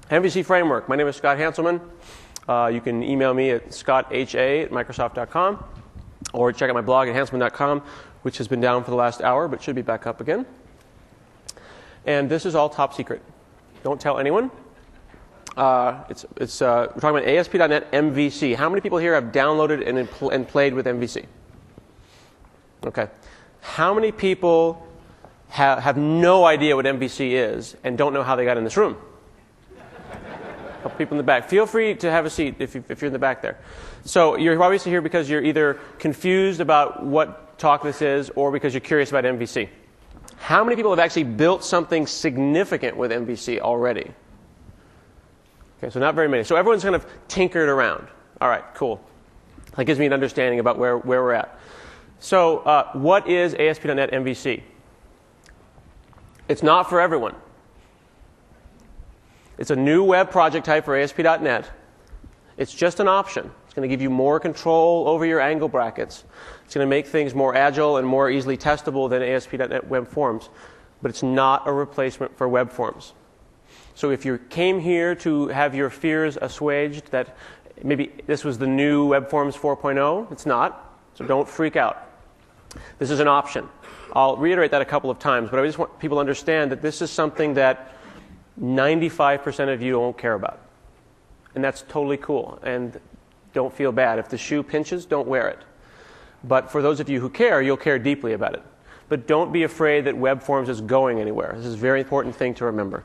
MVC framework. My name is Scott Hanselman. You can email me at scottha@microsoft.com or check out my blog at hanselman.com, which has been down for the last hour but should be back up again. And this is all top secret. Don't tell anyone. We're talking about ASP.NET MVC. How many people here have downloaded and played with MVC? Okay. How many people have no idea what MVC is and don't know how they got in this room? A couple people in the back. Feel free to have a seat if you're in the back there. So you're obviously here because you're either confused about what talk this is or because you're curious about MVC. How many people have actually built something significant with MVC already? Okay, so not very many. So everyone's kind of tinkered around. All right, cool. That gives me an understanding about where we're at. So what is ASP.NET MVC? It's not for everyone. It's a new web project type for ASP.NET. It's just an option. It's going to give you more control over your angle brackets. It's going to make things more agile and more easily testable than ASP.NET Web Forms. But it's not a replacement for Web Forms. So if you came here to have your fears assuaged that maybe this was the new Web Forms 4.0, it's not. So don't freak out. This is an option. I'll reiterate that a couple of times, but I just want people to understand that this is something that 95% of you won't care about. And that's totally cool. And don't feel bad. If the shoe pinches, don't wear it. But for those of you who care, you'll care deeply about it. But don't be afraid that Web Forms is going anywhere. This is a very important thing to remember.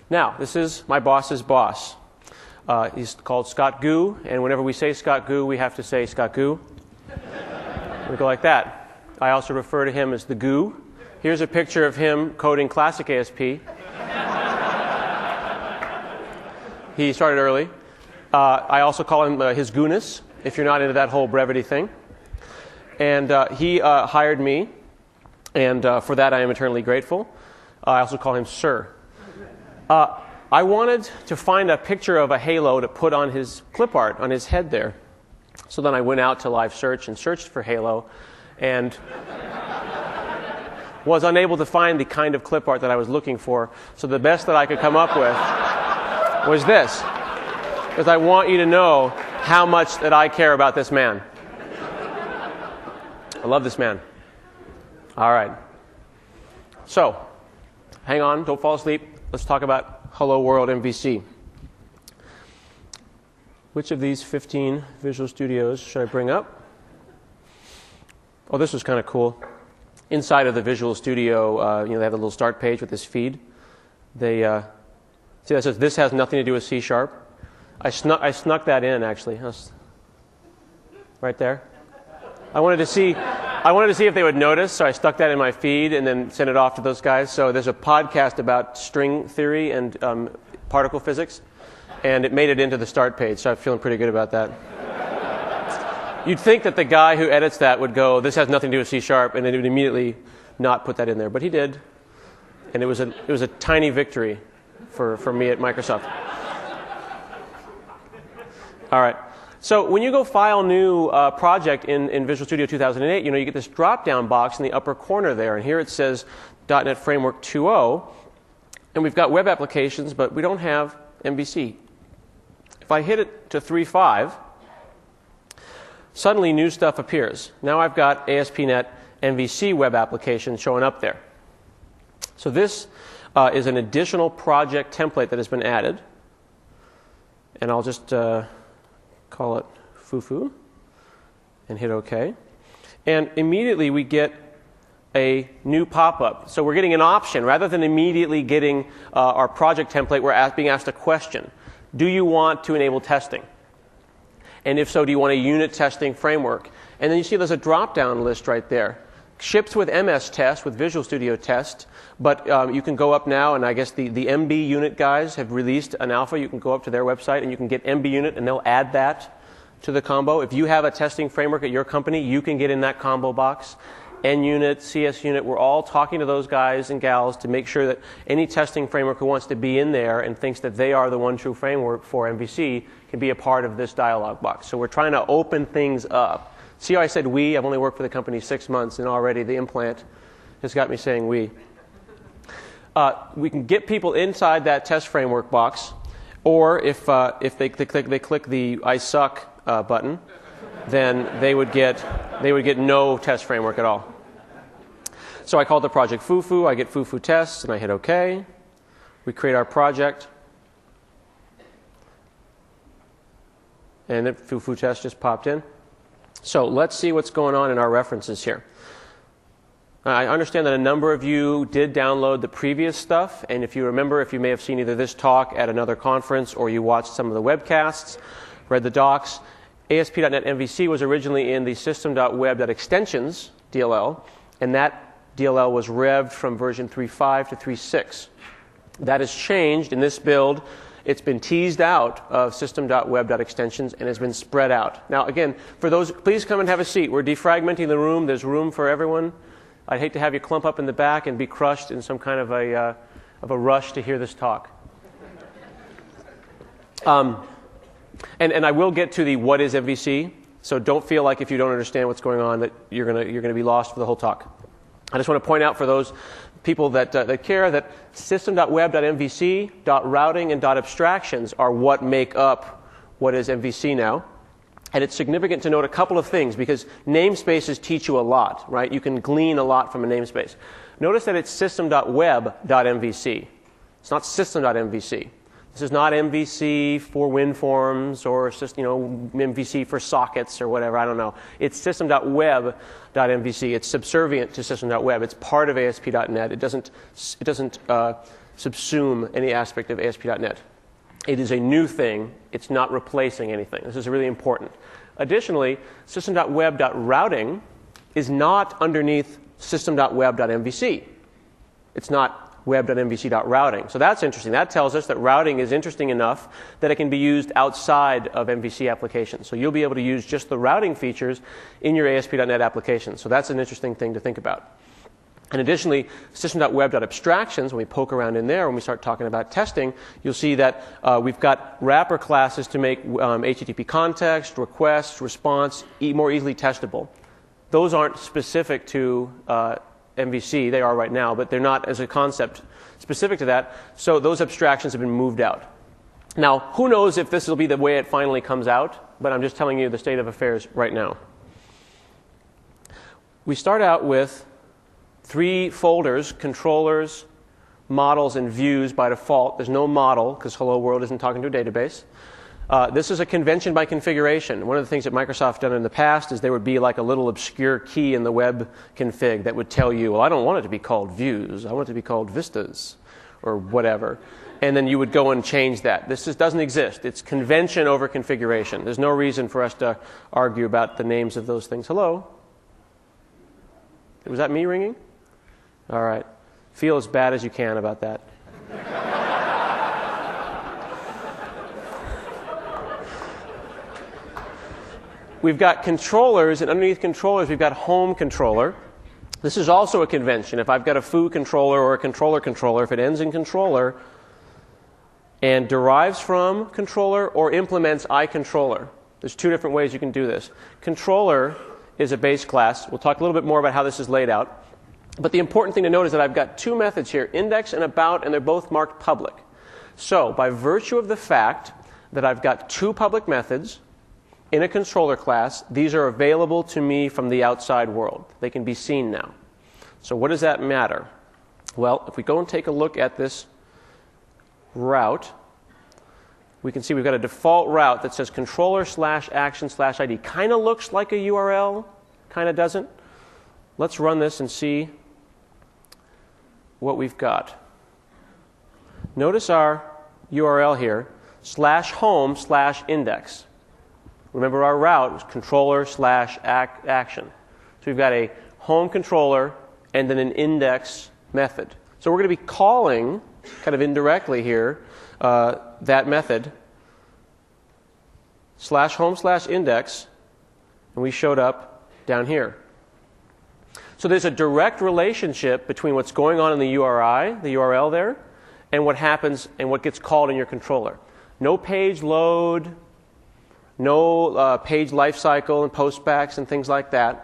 Now, this is my boss's boss. He's called Scott Goo, and whenever we say Scott Goo, we have to say Scott Goo. We go like that. I also refer to him as the Goo. Here's a picture of him coding classic ASP. He started early. I also call him his gooness, if you're not into that whole brevity thing. And he hired me, and for that I am eternally grateful. I also call him Sir. I wanted to find a picture of a halo to put on his clip art on his head there. So then I went out to Live Search and searched for halo and was unable to find the kind of clip art that I was looking for. So the best that I could come up with was this. Because I want you to know how much that I care about this man. I love this man. All right. So, hang on, don't fall asleep. Let's talk about Hello World MVC. Which of these 15 Visual Studios should I bring up? Oh, this was kind of cool. Inside of the Visual Studio, they have a little start page with this feed. They see that says this has nothing to do with C#. I snuck that in actually. Right there. I wanted to see if they would notice, so I stuck that in my feed and then sent it off to those guys. So there's a podcast about string theory and particle physics, and it made it into the start page, so I'm feeling pretty good about that. You'd think that the guy who edits that would go, this has nothing to do with C#, and then he would immediately not put that in there, but he did, and it was a tiny victory for me at Microsoft. All right. So when you go file new project in Visual Studio 2008, you get this drop-down box in the upper corner there, and here it says .NET Framework 2.0, and we've got web applications, but we don't have MVC. If I hit it to 3.5, suddenly new stuff appears. Now I've got ASP.NET MVC web application showing up there. So this is an additional project template that has been added, and I'll just call it Fufu and hit OK. And immediately we get a new pop-up. So we're getting an option. Rather than immediately getting our project template, we're being asked a question. Do you want to enable testing? And if so, do you want a unit testing framework? And then you see there's a drop-down list right there. Ships with MS Test, with Visual Studio Test, but you can go up now, and I guess the MB Unit guys have released an alpha. You can go up to their website, and you can get MB Unit, and they'll add that to the combo. If you have a testing framework at your company, you can get in that combo box. NUnit, CS Unit, we're all talking to those guys and gals to make sure that any testing framework who wants to be in there and thinks that they are the one true framework for MVC can be a part of this dialog box. So we're trying to open things up See how I said we? I've only worked for the company 6 months, and already the implant has got me saying we. We can get people inside that test framework box, or if they click the I suck button, then they would get no test framework at all. So I call the project Fufu. I get Fufu tests, and I hit OK. We create our project, and the Fufu test just popped in. So let's see what's going on in our references here. I understand that a number of you did download the previous stuff, and if you remember, if you may have seen either this talk at another conference or you watched some of the webcasts, read the docs, ASP.NET MVC was originally in the system.web.extensions DLL, and that DLL was revved from version 3.5 to 3.6. That has changed in this build. It's been teased out of system.web.extensions and has been spread out. Now, again, for those, please come and have a seat. We're defragmenting the room. There's room for everyone. I'd hate to have you clump up in the back and be crushed in some kind of a rush to hear this talk. And I will get to the what is MVC. So don't feel like if you don't understand what's going on that you're gonna be lost for the whole talk. I just want to point out for those people that care that system.web.mvc, .routing, and .abstractions are what make up what is MVC now. And it's significant to note a couple of things because namespaces teach you a lot, right? You can glean a lot from a namespace. Notice that it's system.web.mvc. It's not system.mvc. This is not MVC for WinForms or MVC for sockets or whatever. I don't know. It's system.web.mvc. It's subservient to system.web. It's part of ASP.NET. It doesn't subsume any aspect of ASP.NET. It is a new thing. It's not replacing anything. This is really important. Additionally, system.web.routing is not underneath system.web.mvc. It's not web.mvc.routing. So that's interesting. That tells us that routing is interesting enough that it can be used outside of MVC applications. So you'll be able to use just the routing features in your ASP.NET application. So that's an interesting thing to think about. And additionally, system.web.abstractions, when we poke around in there, when we start talking about testing, you'll see that we've got wrapper classes to make HTTP context, request, response more easily testable. Those aren't specific to MVC. They are right now, but they're not as a concept specific to that. So those abstractions have been moved out. Now, who knows if this will be the way it finally comes out, but I'm just telling you the state of affairs right now. We start out with 3 folders: controllers, models, and views by default. There's no model because Hello World isn't talking to a database. This is a convention by configuration. One of the things that Microsoft done in the past is there would be like a little obscure key in the web config that would tell you, well, I don't want it to be called views. I want it to be called vistas or whatever. And then you would go and change that. This doesn't exist. It's convention over configuration. There's no reason for us to argue about the names of those things. Hello? Was that me ringing? All right. Feel as bad as you can about that. We've got controllers, and underneath controllers, we've got home controller. This is also a convention. If I've got a foo controller or a controller, if it ends in controller and derives from controller or implements iController, there's 2 different ways you can do this. Controller is a base class. We'll talk a little bit more about how this is laid out. But the important thing to note is that I've got 2 methods here, index and about, and they're both marked public. So by virtue of the fact that I've got 2 public methods in a controller class, these are available to me from the outside world. They can be seen now. So what does that matter? Well, if we go and take a look at this route, we can see we've got a default route that says controller/action/ID. Kind of looks like a URL, kind of doesn't. Let's run this and see what we've got. Notice our URL here, /home/index. Remember our route was controller/action. So we've got a home controller and then an index method. So we're going to be calling, kind of indirectly here, that method, /home/index, and we showed up down here. So there's a direct relationship between what's going on in the URI, the URL there, and what happens and what gets called in your controller. No page load, no page lifecycle and postbacks and things like that.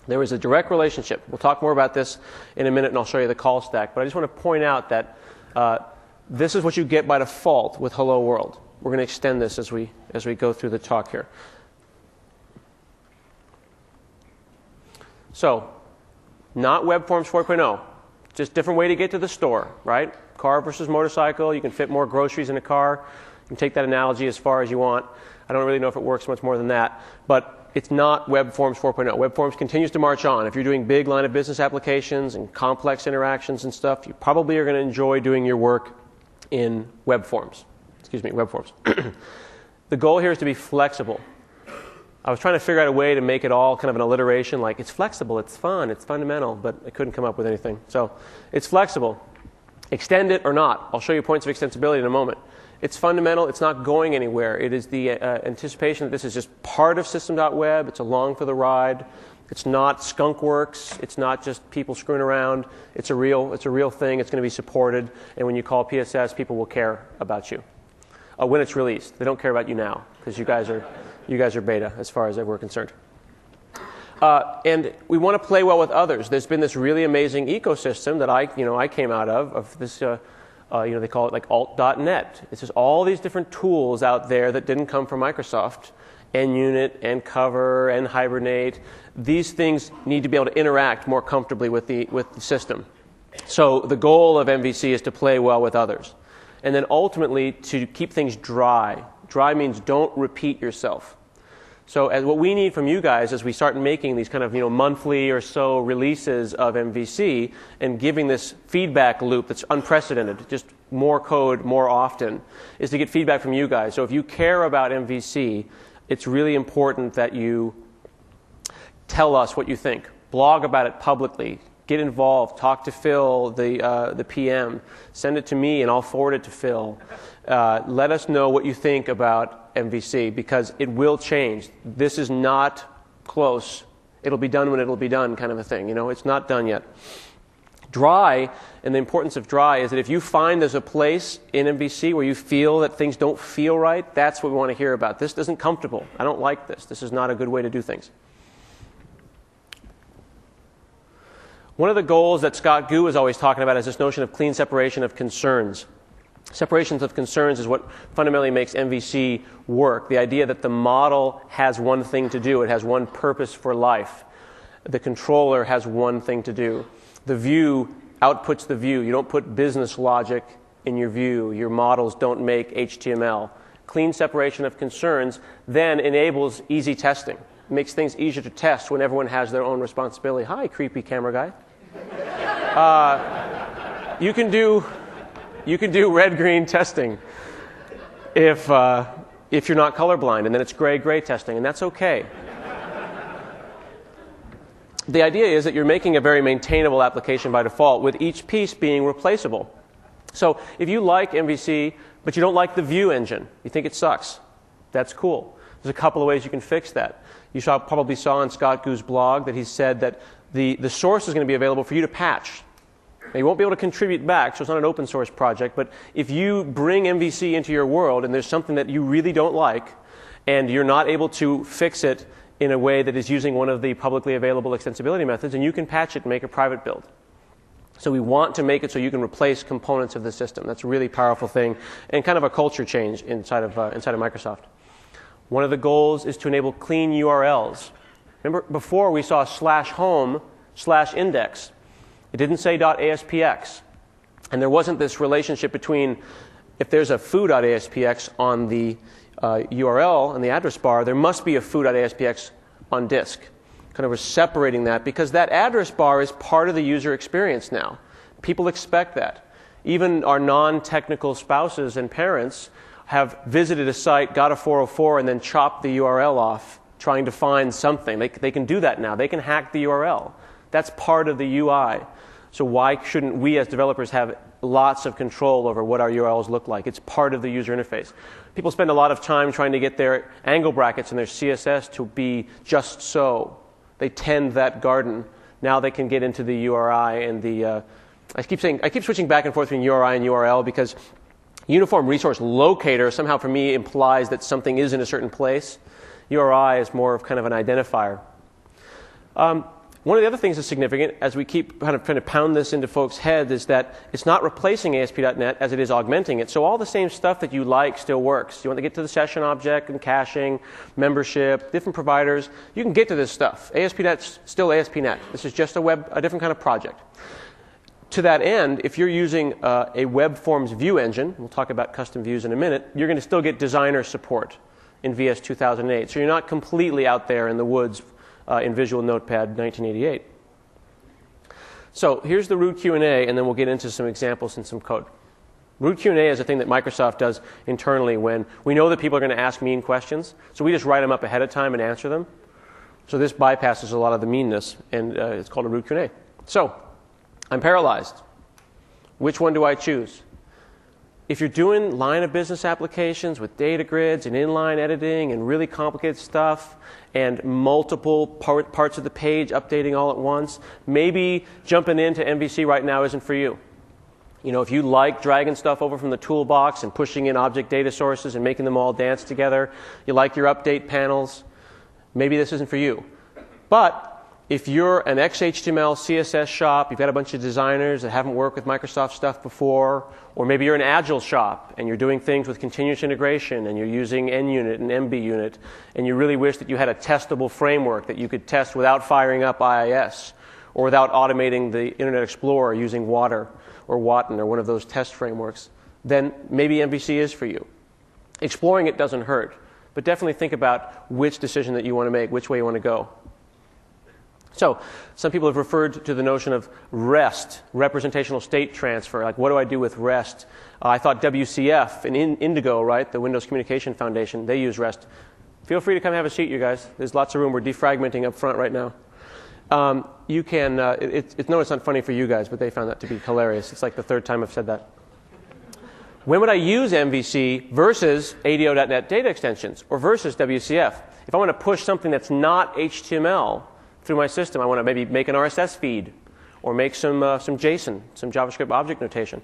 There is a direct relationship. We'll talk more about this in a minute, and I'll show you the call stack. But I just want to point out that this is what you get by default with Hello World. We're going to extend this as we go through the talk here. So, not Web Forms 4.0. Just different way to get to the store, right? Car versus motorcycle. You can fit more groceries in a car. You can take that analogy as far as you want. I don't really know if it works much more than that. But it's not Web Forms 4.0. Web Forms continues to march on. If you're doing big line of business applications and complex interactions and stuff, you probably are going to enjoy doing your work in Web Forms. Web Forms. The goal here is to be flexible. I was trying to figure out a way to make it all kind of an alliteration, like it's flexible, it's fun, it's fundamental, but I couldn't come up with anything. So it's flexible. Extend it or not. I'll show you points of extensibility in a moment. It's fundamental. It's not going anywhere. It is the anticipation that this is just part of System.web. It's along for the ride. It's not skunkworks. It's not just people screwing around. It's a real thing. It's going to be supported. And when you call PSS, people will care about you. When it's released. They don't care about you now because you guys are beta as far as we're concerned. And we want to play well with others. There's been this really amazing ecosystem that I came out of this, they call it like alt.net. It's just all these different tools out there that didn't come from Microsoft. NUnit and Cover and Hibernate. These things need to be able to interact more comfortably with the system. So the goal of MVC is to play well with others. And then ultimately to keep things dry. Dry means don't repeat yourself. So what we need from you guys as we start making these kind of monthly or so releases of MVC and giving this feedback loop that's unprecedented, just more code more often, is to get feedback from you guys. So if you care about MVC, it's really important that you tell us what you think. Blog about it publicly. Get involved. Talk to Phil, the PM. Send it to me, and I'll forward it to Phil. Let us know what you think about MVC, because it will change. This is not close. It'll be done when it'll be done, kind of a thing. It's not done yet. Dry, and the importance of dry is that if you find there's a place in MVC where you feel that things don't feel right, that's what we want to hear about. This isn't comfortable. I don't like this. This is not a good way to do things. One of the goals that Scott Gu is always talking about is this notion of clean separation of concerns. Separations of concerns is what fundamentally makes MVC work. The idea that the model has one thing to do. It has one purpose for life. The controller has one thing to do. The view outputs the view. You don't put business logic in your view. Your models don't make HTML. Clean separation of concerns then enables easy testing. It makes things easier to test when everyone has their own responsibility. Hi, creepy camera guy. You can do red-green testing if you're not colorblind, and then it's gray-gray testing, and that's okay. The idea is that you're making a very maintainable application by default, with each piece being replaceable. So if you like MVC, but you don't like the view engine, you think it sucks, that's cool. There's a couple of ways you can fix that. You probably saw on Scott Gu's blog that he said that the source is going to be available for you to patch. Now, you won't be able to contribute back, so it's not an open source project, but if you bring MVC into your world and there's something that you really don't like and you're not able to fix it in a way that is using one of the publicly available extensibility methods, and you can patch it and make a private build. So we want to make it so you can replace components of the system. That's a really powerful thing and kind of a culture change inside of Microsoft. One of the goals is to enable clean URLs. Remember, before we saw /home/index. It didn't say .aspx. And there wasn't this relationship between, if there's a foo.aspx on the URL and the address bar, there must be a foo.aspx on disk. Kind of we're separating that because that address bar is part of the user experience now. People expect that. Even our non-technical spouses and parents have visited a site, got a 404, and then chopped the URL off trying to find something. They can do that now. They can hack the URL. That's part of the UI. So why shouldn't we as developers have lots of control over what our URLs look like? It's part of the user interface. People spend a lot of time trying to get their angle brackets and their CSS to be just so. They tend that garden. Now they can get into the URI and the... I keep switching back and forth between URI and URL because Uniform resource locator somehow for me implies that something is in a certain place. URI is more of kind of an identifier. One of the other things that's significant, as we keep kind of trying to pound this into folks' heads, is that it's not replacing ASP.NET as it is augmenting it. So all the same stuff that you like still works. You want to get to the session object and caching, membership, different providers. You can get to this stuff. ASP.NET's still ASP.NET. This is just a different kind of project. To that end, if you're using a web forms view engine, we'll talk about custom views in a minute, you're going to still get designer support in VS 2008. So you're not completely out there in the woods in Visual Notepad 1988. So here's the root Q&A, and then we'll get into some examples and some code. Root Q&A is a thing that Microsoft does internally when we know that people are going to ask mean questions. So we just write them up ahead of time and answer them. So this bypasses a lot of the meanness, and it's called a root Q&A. So I'm paralyzed. Which one do I choose? If you're doing line of business applications with data grids and inline editing and really complicated stuff and multiple parts of the page updating all at once, maybe jumping into MVC right now isn't for you. You know, if you like dragging stuff over from the toolbox and pushing in object data sources and making them all dance together, you like your update panels, maybe this isn't for you. But if you're an XHTML, CSS shop, you've got a bunch of designers that haven't worked with Microsoft stuff before, or maybe you're an Agile shop and you're doing things with continuous integration and you're using NUnit and MBUnit, and you really wish that you had a testable framework that you could test without firing up IIS or without automating the Internet Explorer using Water or Watton or one of those test frameworks, then maybe MVC is for you. Exploring it doesn't hurt, but definitely think about which decision that you want to make, which way you want to go. So some people have referred to the notion of REST, representational state transfer. Like, what do I do with REST? I thought WCF and Indigo, right, the Windows Communication Foundation, they use REST. Feel free to come have a seat, you guys. There's lots of room. We're defragmenting up front right now. You can, no, it's not funny for you guys, but they found that to be hilarious. It's like the third time I've said that. When would I use MVC versus ADO.NET data extensions or versus WCF? If I want to push something that's not HTML through my system, I want to maybe make an RSS feed or make some JSON, some JavaScript object notation.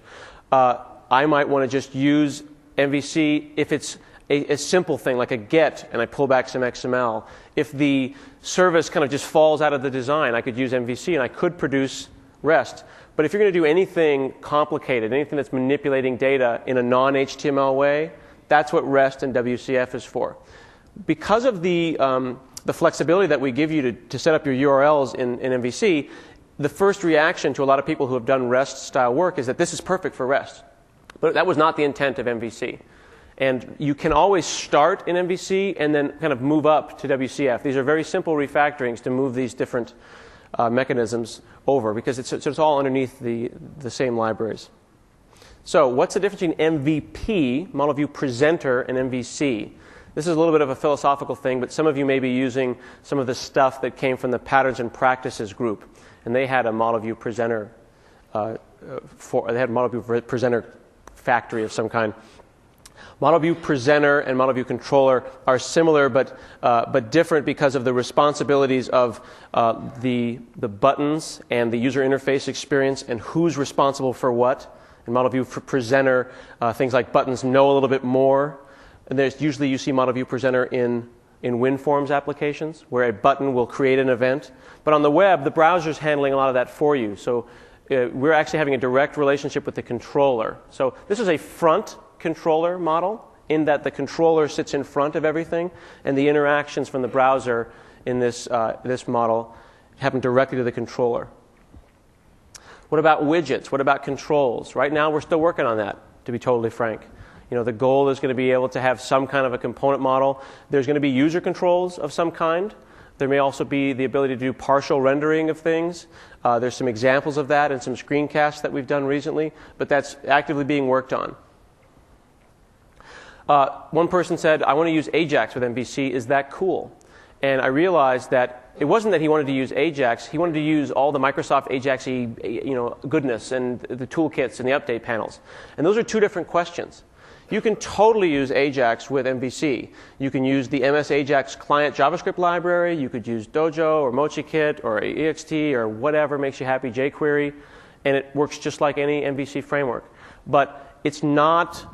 I might want to just use MVC if it's a simple thing like a get and I pull back some XML. If the service kind of just falls out of the design, I could use MVC and I could produce REST. But if you're going to do anything complicated, anything that's manipulating data in a non-HTML way, that's what REST and WCF is for. Because of the flexibility that we give you to set up your URLs in MVC, the first reaction to a lot of people who have done REST-style work is that this is perfect for REST. But that was not the intent of MVC. And you can always start in MVC and then kind of move up to WCF. These are very simple refactorings to move these different mechanisms over, because it's all underneath the same libraries. So what's the difference between MVP, Model View Presenter, and MVC? This is a little bit of a philosophical thing, but some of you may be using some of the stuff that came from the Patterns and Practices group, and they had a Model View Presenter they had a Model View Presenter factory of some kind. Model View Presenter and Model View Controller are similar but different because of the responsibilities of the buttons and the user interface experience and who's responsible for what. In Model View Presenter, things like buttons know a little bit more. And there's usually you see Model View Presenter in WinForms applications where a button will create an event. But on the web, the browser's handling a lot of that for you. So we're actually having a direct relationship with the controller. So this is a front controller model in that the controller sits in front of everything, and the interactions from the browser in this model happen directly to the controller. What about widgets? What about controls? Right now, we're still working on that, to be totally frank. You know, the goal is going to be able to have some kind of a component model. There's going to be user controls of some kind. There may also be the ability to do partial rendering of things. There's some examples of that and some screencasts that we've done recently, but that's actively being worked on. One person said, I want to use Ajax with MVC. Is that cool? And I realized that it wasn't that he wanted to use Ajax. He wanted to use all the Microsoft Ajax-y goodness and the toolkits and the update panels. And those are two different questions. You can totally use Ajax with MVC. You can use the MS Ajax client JavaScript library. You could use Dojo or MochiKit or EXT or whatever makes you happy, jQuery, and it works just like any MVC framework. But it's not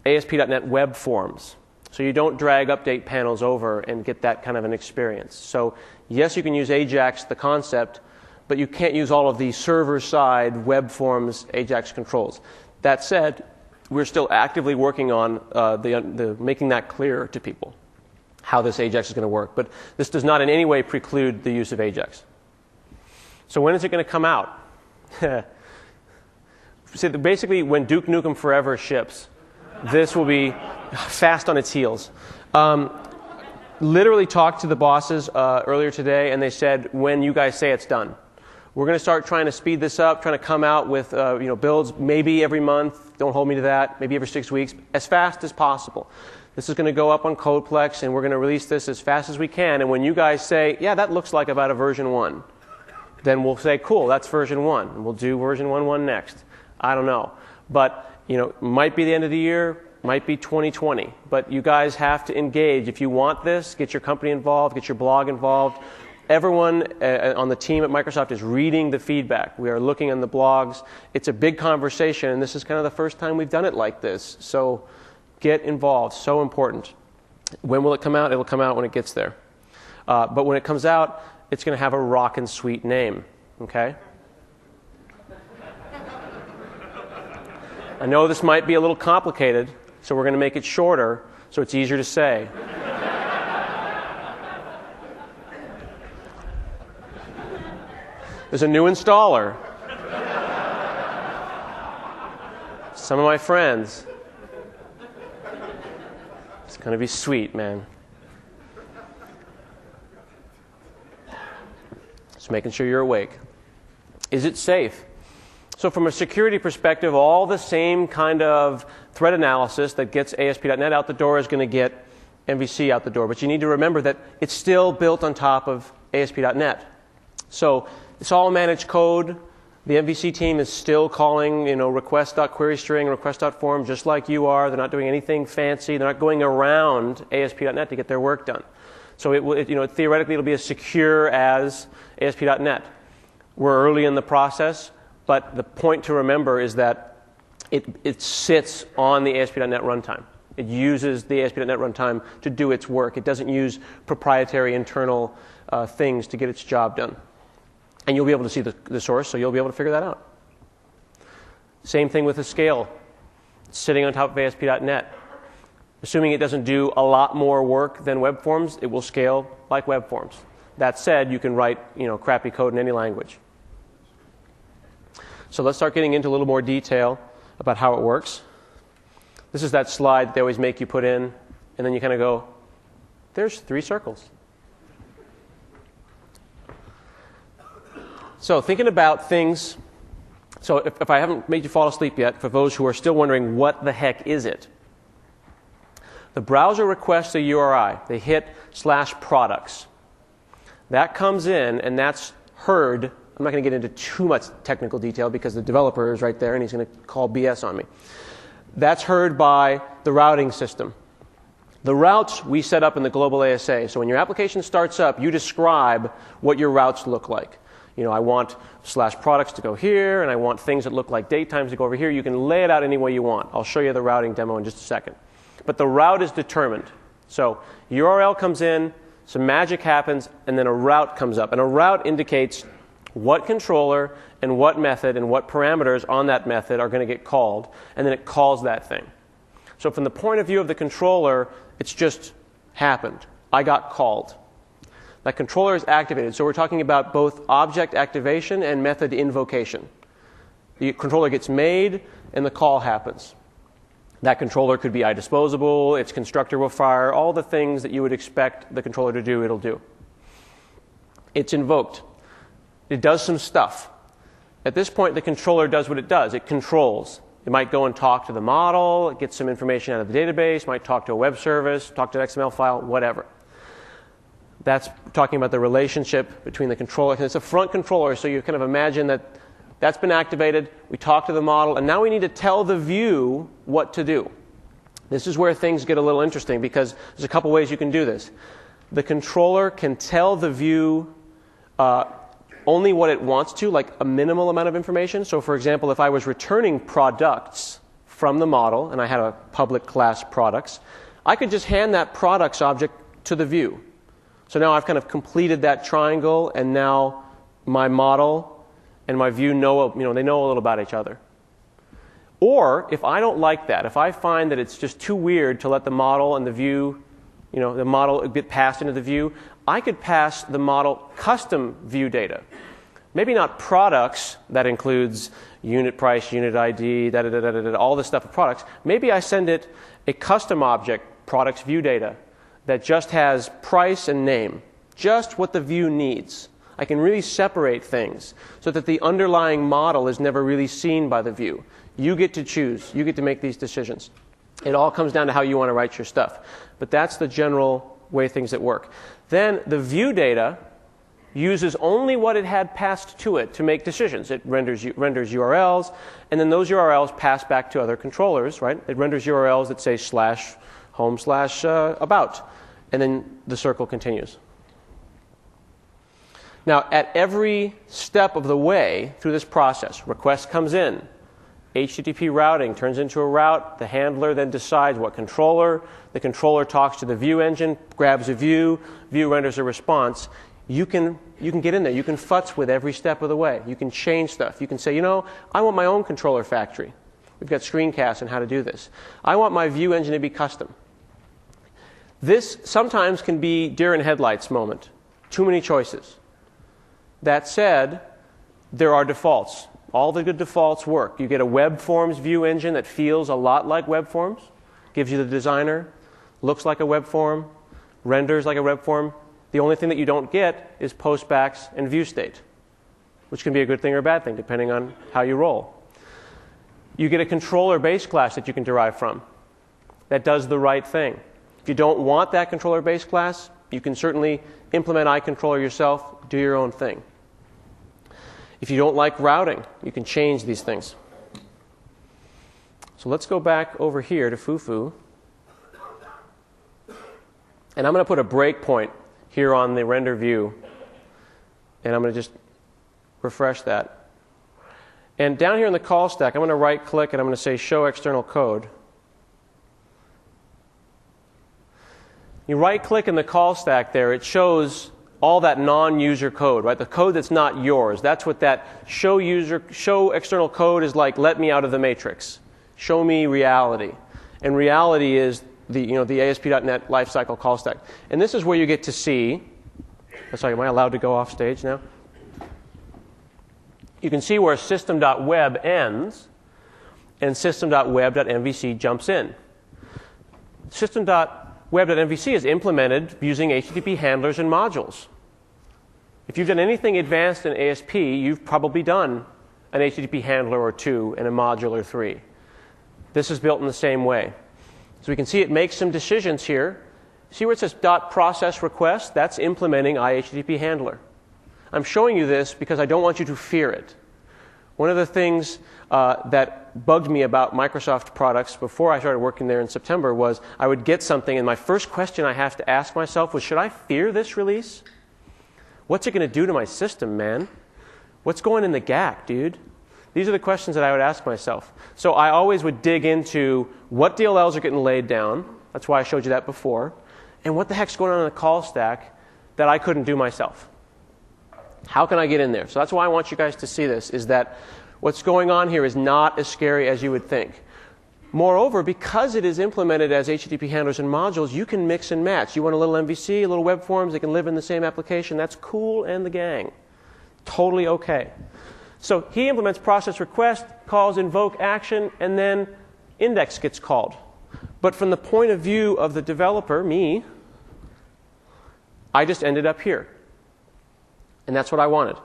ASP.NET web forms. So you don't drag update panels over and get that kind of an experience. So yes, you can use AJAX, the concept, but you can't use all of the server-side web forms AJAX controls. That said, we're still actively working on making that clear to people, how this AJAX is going to work. But this does not in any way preclude the use of AJAX. So when is it going to come out? So basically, when Duke Nukem Forever ships, this will be fast on its heels. Literally talked to the bosses earlier today, and they said, when you guys say it's done. We're going to start trying to speed this up, trying to come out with builds maybe every month. Don't hold me to that. Maybe every 6 weeks, as fast as possible. This is going to go up on Codeplex, and we're going to release this as fast as we can. And when you guys say, yeah, that looks like about a version 1, then we'll say, cool, that's version 1. And we'll do version 1.1 next. I don't know. But might be the end of the year, might be 2020. But you guys have to engage. If you want this, get your company involved, get your blog involved. Everyone on the team at Microsoft is reading the feedback. We are looking on the blogs. It's a big conversation, and this is kind of the first time we've done it like this. So get involved. So important. When will it come out? It'll come out when it gets there. But when it comes out, it's going to have a rockin' sweet name. Okay? I know this might be a little complicated, so we're going to make it shorter so it's easier to say. There's a new installer. Some of my friends. It's going to be sweet, man. Just making sure you're awake. Is it safe? So from a security perspective, all the same kind of threat analysis that gets ASP.NET out the door is going to get MVC out the door. But you need to remember that it's still built on top of ASP.NET. So it's all managed code. The MVC team is still calling, request.queryString, request.form, just like you are. They're not doing anything fancy. They're not going around ASP.NET to get their work done. So theoretically, it'll be as secure as ASP.NET. We're early in the process, but the point to remember is that it sits on the ASP.NET runtime. It uses the ASP.NET runtime to do its work. It doesn't use proprietary internal things to get its job done. And you'll be able to see the source, so you'll be able to figure that out. Same thing with the scale. It's sitting on top of ASP.NET. Assuming it doesn't do a lot more work than web forms, it will scale like web forms. That said, you can write crappy code in any language. So let's start getting into a little more detail about how it works. This is that slide that they always make you put in, and then you kind of go, there's 3 circles. So thinking about things, so if I haven't made you fall asleep yet, for those who are still wondering what the heck is it, the browser requests a URI. They hit /products. That comes in, and that's heard. I'm not going to get into too much technical detail because the developer is right there, and he's going to call BS on me. That's heard by the routing system. The routes we set up in the global ASA. So when your application starts up, you describe what your routes look like. I want /products to go here, and I want things that look like date times to go over here. You can lay it out any way you want. I'll show you the routing demo in just a second. But the route is determined. So URL comes in, some magic happens, and then a route comes up. And a route indicates what controller and what method and what parameters on that method are going to get called, and then it calls that thing. So from the point of view of the controller, it's just happened. I got called. That controller is activated. So we're talking about both object activation and method invocation. The controller gets made, and the call happens. That controller could be iDisposable, its constructor will fire, all the things that you would expect the controller to do, it'll do. It's invoked. It does some stuff. At this point, the controller does what it does. It controls. It might go and talk to the model, it gets some information out of the database, might talk to a web service, talk to an XML file, whatever. That's talking about the relationship between the controller. It's a front controller, so you kind of imagine that that's been activated. We talk to the model, and now we need to tell the view what to do. This is where things get a little interesting because there's a couple ways you can do this. The controller can tell the view only what it wants to, like a minimal amount of information. So for example, if I was returning products from the model, and I had a public class products, I could just hand that products object to the view. So now I've kind of completed that triangle, and now my model and my view know, they know a little about each other. Or if I don't like that, if I find that it's just too weird to let the model and the view, the model get passed into the view, I could pass the model custom view data. Maybe not products, that includes unit price, unit ID, all this stuff of products. Maybe I send it a custom object, products view data, that just has price and name, just what the view needs. I can really separate things so that the underlying model is never really seen by the view. You get to choose. You get to make these decisions. It all comes down to how you want to write your stuff. But that's the general way things that work. Then the view data uses only what it had passed to it to make decisions. It renders URLs, and then those URLs pass back to other controllers, right? It renders URLs that say /home/about, and then the circle continues. Now, at every step of the way through this process, request comes in, HTTP routing turns into a route, the handler then decides what controller, the controller talks to the view engine, grabs a view, view renders a response. You can get in there. You can futz with every step of the way. You can change stuff. You can say, I want my own controller factory. We've got screencasts on how to do this. I want my view engine to be custom. This sometimes can be deer in headlights moment. Too many choices. That said, there are defaults. All the good defaults work. You get a web forms view engine that feels a lot like web forms, gives you the designer, looks like a web form, renders like a web form. The only thing that you don't get is postbacks and view state, which can be a good thing or a bad thing, depending on how you roll. You get a controller base class that you can derive from that does the right thing. If you don't want that controller base class, you can certainly implement iController yourself, do your own thing. If you don't like routing, you can change these things. So let's go back over here to Fufu. And I'm going to put a breakpoint here on the render view. And I'm going to just refresh that. And down here in the call stack, I'm going to right-click and I'm going to say Show External Code. You right-click in the call stack there, it shows all that non-user code, right? The code that's not yours. That's what that show external code is like. Let me out of the matrix. Show me reality. And reality is the ASP.NET lifecycle call stack. And this is where you get to see. Sorry, am I allowed to go off stage now? You can see where system.web ends and system.web.mvc jumps in. System.web.mvc is implemented using HTTP handlers and modules. If you've done anything advanced in ASP, you've probably done an HTTP handler or two and a module or three. This is built in the same way. So we can see it makes some decisions here. See where it says .process request? That's implementing iHTTP handler. I'm showing you this because I don't want you to fear it. One of the things that bugged me about Microsoft products before I started working there in September was I would get something, and my first question I have to ask myself was, should I fear this release? What's it going to do to my system, man? What's going in the gap, dude? These are the questions that I would ask myself. So I always would dig into what DLLs are getting laid down. That's why I showed you that before. And what the heck's going on in the call stack that I couldn't do myself? How can I get in there? So that's why I want you guys to see this, is that what's going on here is not as scary as you would think. Moreover, because it is implemented as HTTP handlers and modules, you can mix and match. You want a little MVC, a little web forms, they can live in the same application. That's cool and the gang. Totally okay. So he implements process request, calls invoke action, and then index gets called. But from the point of view of the developer, me, I just ended up here. And that's what I wanted.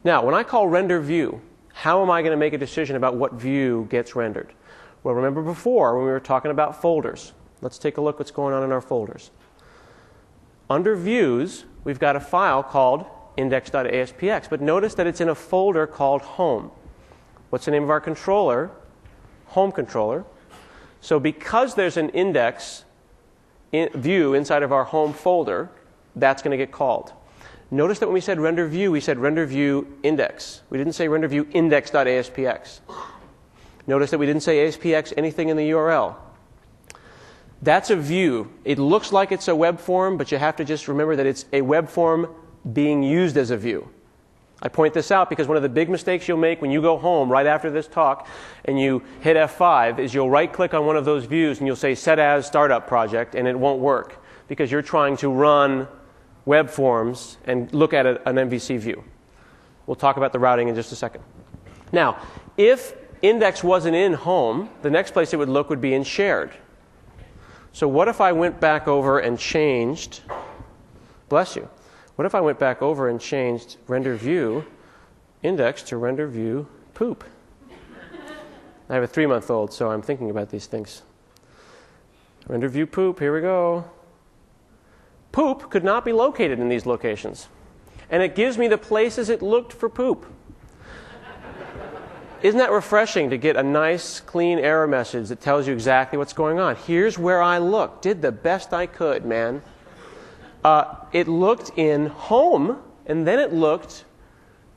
Now, when I call render view, how am I going to make a decision about what view gets rendered? Well, remember before when we were talking about folders. Let's take a look what's going on in our folders. Under views, we've got a file called index.aspx, but notice that it's in a folder called home. What's the name of our controller? Home controller. So because there's an index view inside of our home folder, that's going to get called. Notice that when we said render view, we said render view index. We didn't say render view index.aspx. Notice that we didn't say ASPX anything in the URL. That's a view. It looks like it's a web form, but you have to just remember that it's a web form being used as a view. I point this out because one of the big mistakes you'll make when you go home right after this talk and you hit F5 is you'll right-click on one of those views and you'll say Set As Startup Project, and it won't work because you're trying to run web forms and look at an MVC view. We'll talk about the routing in just a second. Now, if index wasn't in home, the next place it would look would be in shared. So what if I went back over and changed, bless you, what if I went back over and changed render view index to render view poop? I have a 3-month-old, so I'm thinking about these things. Render view poop, here we go. Poop could not be located in these locations. And it gives me the places it looked for poop. Isn't that refreshing to get a nice, clean error message that tells you exactly what's going on? Here's where I looked. Did the best I could, man. It looked in home, and then it looked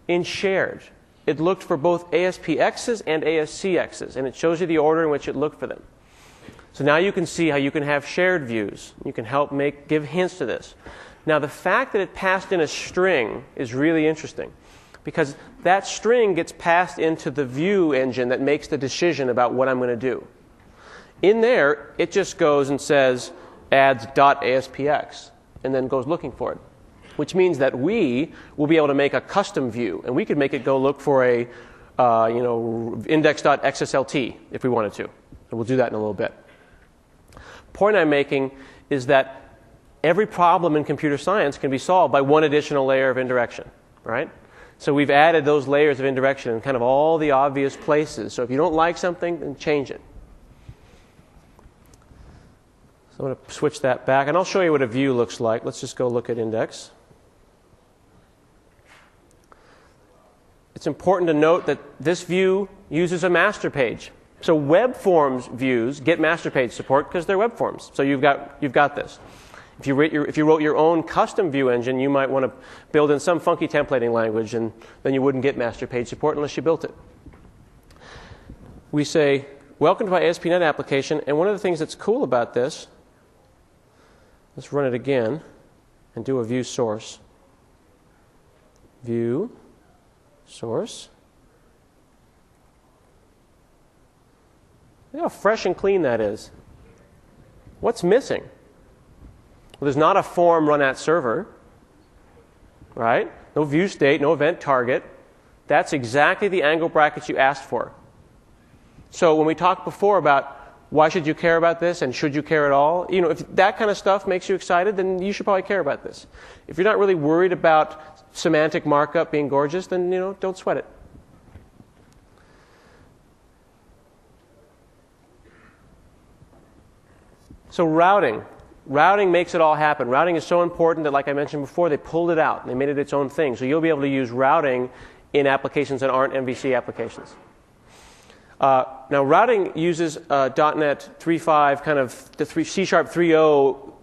in shared. It looked for both ASPXs and ASCXs, and it shows you the order in which it looked for them. So now you can see how you can have shared views. You can help give hints to this. Now, the fact that it passed in a string is really interesting, because that string gets passed into the view engine that makes the decision about what I'm going to do. In there, it just goes and says adds .aspx and then goes looking for it, which means that we will be able to make a custom view, and we could make it go look for a index.xslt if we wanted to. And we'll do that in a little bit. Point I'm making is that every problem in computer science can be solved by one additional layer of indirection, right? So we've added those layers of indirection in kind of all the obvious places. So if you don't like something, then change it. So I'm going to switch that back, and I'll show you what a view looks like. Let's just go look at index. It's important to note that this view uses a master page. So web forms views get master page support because they're web forms. So you've got this. If you wrote your own custom view engine, you might want to build in some funky templating language, and then you wouldn't get master page support unless you built it. We say, welcome to my ASP.NET application, and one of the things that's cool about this, let's run it again and do a view source. View source. Look how fresh and clean that is. What's missing? Well, there's not a form run at server, right? No view state, no event target. That's exactly the angle brackets you asked for. So when we talked before about why should you care about this and should you care at all, if that kind of stuff makes you excited, then you should probably care about this. If you're not really worried about semantic markup being gorgeous, then don't sweat it. So routing. Routing makes it all happen. Routing is so important that, like I mentioned before, they pulled it out. They made it its own thing. So you'll be able to use routing in applications that aren't MVC applications. Now, routing uses .NET 3.5, kind of the C# 3.0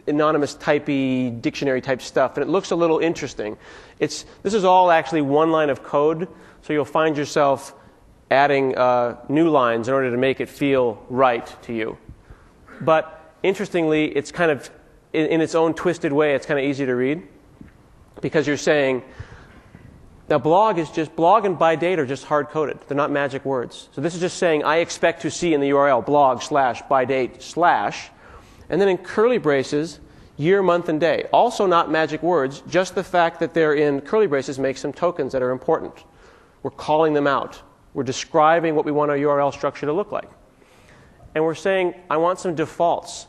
anonymous typey dictionary type stuff, and it looks a little interesting. This is all actually one line of code, so you'll find yourself adding new lines in order to make it feel right to you. But interestingly, it's kind of, in its own twisted way, it's kind of easy to read, because you're saying, now blog and by date are just hard-coded. They're not magic words. So this is just saying, I expect to see in the URL blog/by date/, and then in curly braces, year, month, and day. Also not magic words, just the fact that they're in curly braces makes some tokens that are important. We're calling them out. We're describing what we want our URL structure to look like. And we're saying, I want some defaults.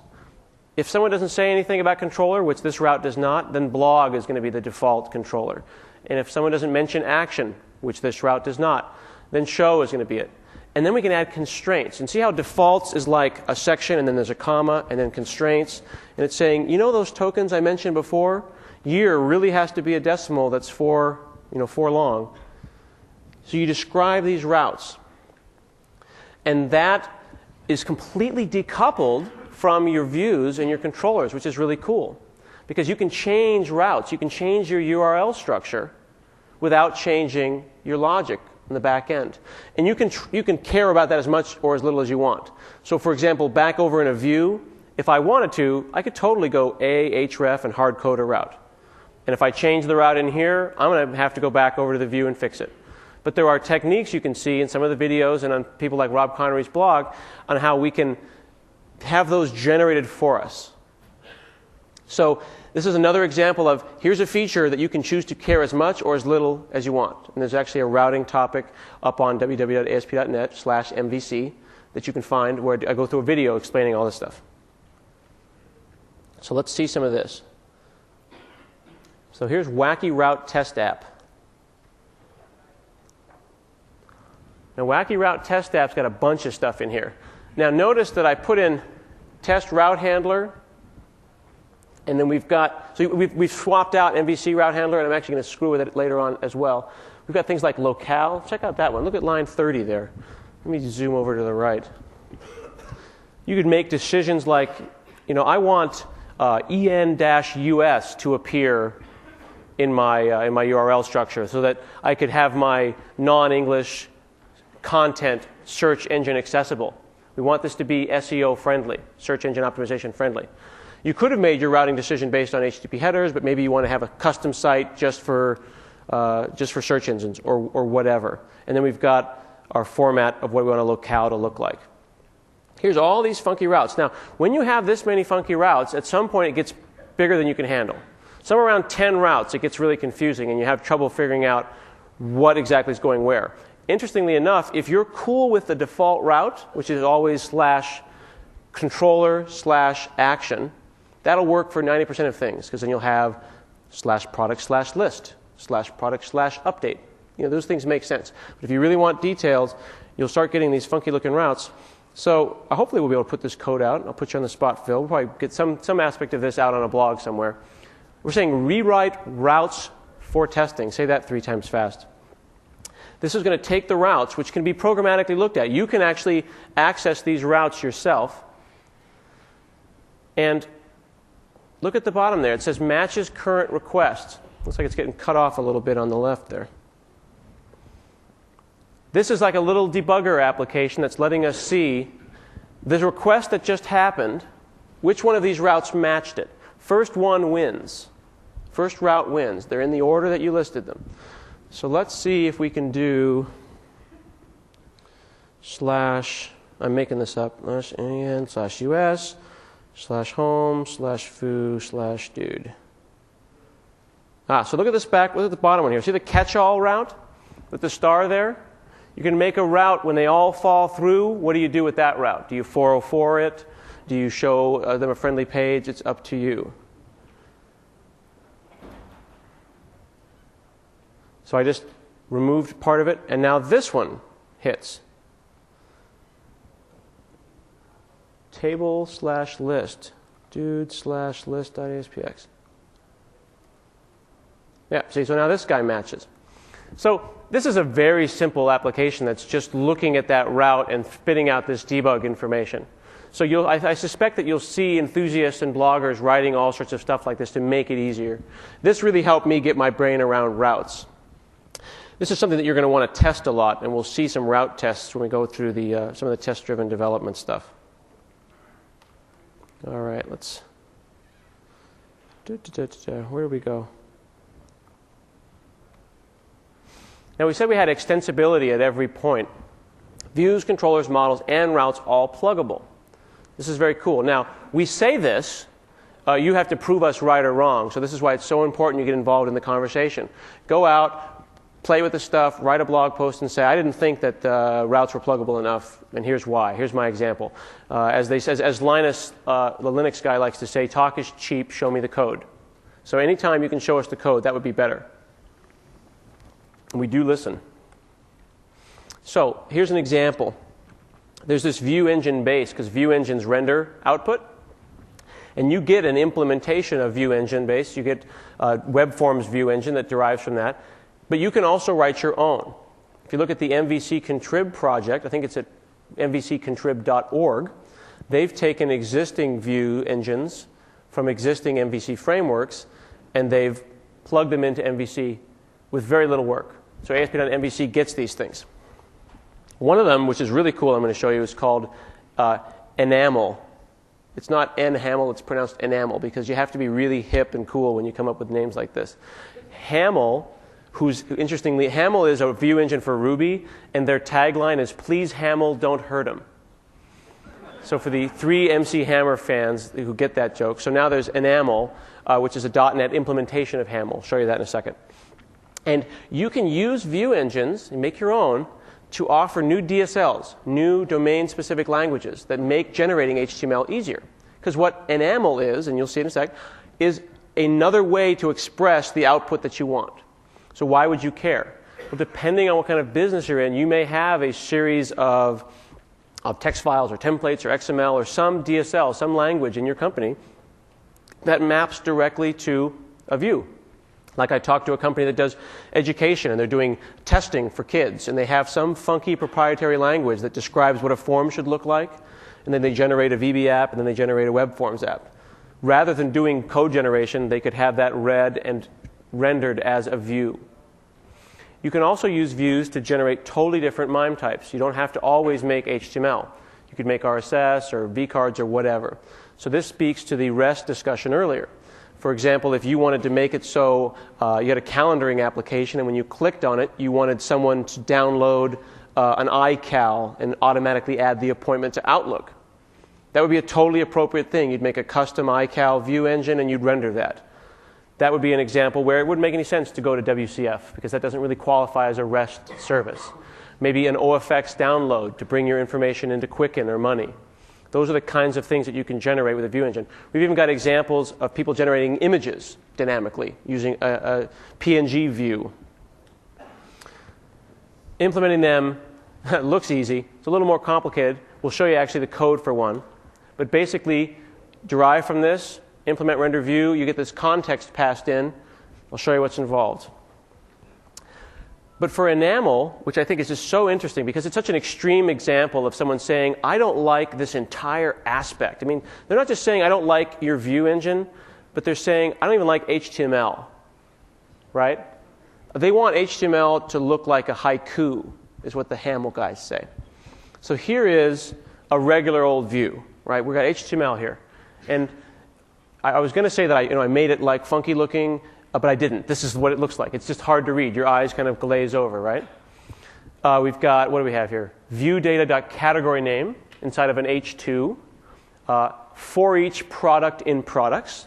If someone doesn't say anything about controller, which this route does not, then blog is going to be the default controller. And if someone doesn't mention action, which this route does not, then show is going to be it. And then we can add constraints. And see how defaults is like a section, and then there's a comma, and then constraints. And it's saying, those tokens I mentioned before? Year really has to be a decimal that's 4 long. So you describe these routes. And that is completely decoupled from your views and your controllers, which is really cool. Because you can change routes. You can change your URL structure without changing your logic in the back end. And you can care about that as much or as little as you want. So for example, back over in a view, if I wanted to, I could totally go href and hard code a route. And if I change the route in here, I'm going to have to go back over to the view and fix it. But there are techniques you can see in some of the videos and on people like Rob Connery's blog on how we can have those generated for us. So this is another example of here's a feature that you can choose to care as much or as little as you want. And there's actually a routing topic up on www.asp.net/MVC that you can find where I go through a video explaining all this stuff. So let's see some of this. So here's Wacky Route Test App. Now Wacky Route Test App's got a bunch of stuff in here. Now notice that I put in test route handler, and then we've swapped out MVC route handler, and I'm actually going to screw with it later on as well. We've got things like locale. Check out that one. Look at line 30 there. Let me zoom over to the right. You could make decisions like, I want en-us to appear in my URL structure so that I could have my non-English content search engine accessible. We want this to be SEO friendly, search engine optimization friendly. You could have made your routing decision based on HTTP headers, but maybe you want to have a custom site just for search engines or whatever. And then we've got our format of what we want a locale to look like. Here's all these funky routes. Now, when you have this many funky routes, at some point it gets bigger than you can handle. Somewhere around 10 routes, it gets really confusing, and you have trouble figuring out what exactly is going where. Interestingly enough, if you're cool with the default route, which is always /controller/action, that'll work for 90% of things, because then you'll have /product/list, /product/update. Those things make sense. But if you really want details, you'll start getting these funky looking routes. So hopefully we'll be able to put this code out. I'll put you on the spot, Phil. We'll probably get some aspect of this out on a blog somewhere. We're saying rewrite routes for testing. Say that 3 times fast. This is going to take the routes, which can be programmatically looked at. You can actually access these routes yourself. And look at the bottom there. It says matches current request. Looks like it's getting cut off a little bit on the left there. This is like a little debugger application that's letting us see the request that just happened, which one of these routes matched it. First one wins. First route wins. They're in the order that you listed them. So let's see if we can do I'm making this up, /en/us/home/foo/dude. So look at this look at the bottom one here. See the catch-all route with the star there? You can make a route when they all fall through. What do you do with that route? Do you 404 it? Do you show them a friendly page? It's up to you. So I just removed part of it, and now this one hits. Table/list, dude/list.aspx. Yeah, see, so now this guy matches. So this is a very simple application that's just looking at that route and spitting out this debug information. So I suspect that you'll see enthusiasts and bloggers writing all sorts of stuff like this to make it easier. This really helped me get my brain around routes. This is something that you're going to want to test a lot, and we'll see some route tests when we go through some of the test-driven development stuff. All right, let's... Where do we go? Now, we said we had extensibility at every point. Views, controllers, models, and routes all pluggable. This is very cool. Now, we say this. You have to prove us right or wrong. So this is why it's so important you get involved in the conversation. Go out, play with the stuff, write a blog post, and say, I didn't think that routes were pluggable enough, and here's why. Here's my example. As Linus, the Linux guy, likes to say, talk is cheap, show me the code. So anytime you can show us the code, that would be better. And we do listen. So here's an example. There's this view engine base, because view engines render output. And you get an implementation of view engine base. You get web forms view engine that derives from that. But you can also write your own. If you look at the MVC Contrib project, I think it's at mvccontrib.org, they've taken existing view engines from existing MVC frameworks, and they've plugged them into MVC with very little work. So ASP.NET gets these things. One of them, which is really cool, I'm going to show you, is called enamel. It's not enhamel, it's pronounced enamel, because you have to be really hip and cool when you come up with names like this. Hamel, interestingly, Hamel is a view engine for Ruby, and their tagline is, "Please Hamel, don't hurt him." So for the 3 MC Hammer fans who get that joke, so now there's enamel, which is a .NET implementation of Hamel. I'll show you that in a second. And you can use view engines and make your own to offer new DSLs, new domain-specific languages that make generating HTML easier. Because what enamel is, and you'll see in a sec, is another way to express the output that you want. So why would you care? Well, depending on what kind of business you're in, you may have a series of text files or templates or XML or some DSL, some language in your company that maps directly to a view. Like I talked to a company that does education, and they're doing testing for kids, and they have some funky proprietary language that describes what a form should look like, and then they generate a VB app, and then they generate a web forms app. Rather than doing code generation, they could have that read and rendered as a view. You can also use views to generate totally different MIME types. You don't have to always make HTML. You could make RSS or vCards or whatever. So this speaks to the REST discussion earlier. For example, if you wanted to make it so you had a calendaring application, and when you clicked on it, you wanted someone to download an iCal and automatically add the appointment to Outlook. That would be a totally appropriate thing. You'd make a custom iCal view engine, and you'd render that. That would be an example where it wouldn't make any sense to go to WCF, because that doesn't really qualify as a REST service. Maybe an OFX download to bring your information into Quicken or Money. Those are the kinds of things that you can generate with a view engine. We've even got examples of people generating images dynamically using a PNG view. Implementing them looks easy. It's a little more complicated. We'll show you actually the code for one. But basically, derive from this, implement render view, you get this context passed in. I'll show you what's involved. But for enamel, which I think is just so interesting because it's such an extreme example of someone saying, I don't like this entire aspect. I mean, they're not just saying, I don't like your view engine, but they're saying, I don't even like HTML, right? They want HTML to look like a haiku, is what the Hamel guys say. So here is a regular old view, right? We've got HTML here. And I was going to say that I made it like funky looking, but I didn't. This is what it looks like. It's just hard to read. Your eyes kind of glaze over, right? We've got, what do we have here? View data.category name inside of an H2. For each product in products.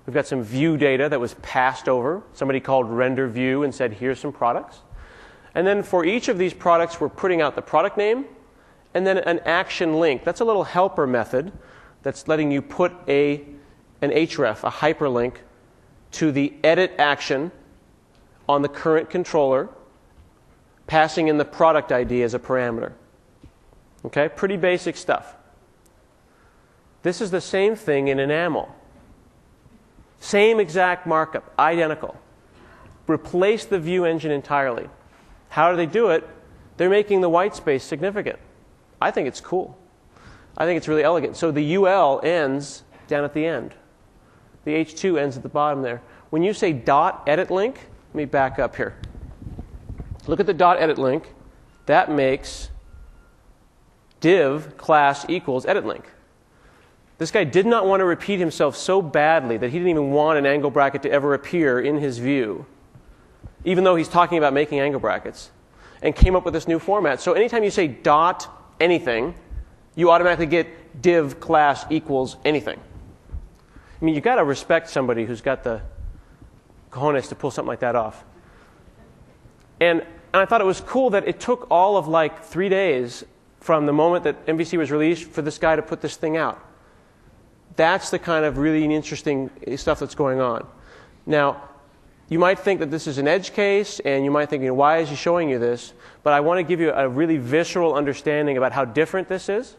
We've got some view data that was passed over. Somebody called render view and said, here's some products. And then for each of these products, we're putting out the product name and then an action link. That's a little helper method that's letting you put an href, a hyperlink, to the edit action on the current controller, passing in the product ID as a parameter. Okay, pretty basic stuff. This is the same thing in enamel. Same exact markup, identical. Replace the view engine entirely. How do they do it? They're making the white space significant. I think it's cool. I think it's really elegant. So the UL ends down at the end. The H2 ends at the bottom there. When you say .edit link, let me back up here. Look at the .edit link. That makes div class equals edit link. This guy did not want to repeat himself so badly that he didn't even want an angle bracket to ever appear in his view, even though he's talking about making angle brackets, and came up with this new format. So anytime you say .anything, you automatically get div class equals anything. I mean, you've got to respect somebody who's got the cojones to pull something like that off. And I thought it was cool that it took all of like 3 days from the moment that MVC was released for this guy to put this thing out. That's the kind of really interesting stuff that's going on. Now, you might think that this is an edge case, and you might think, why is he showing you this? But I want to give you a really visceral understanding about how different this is.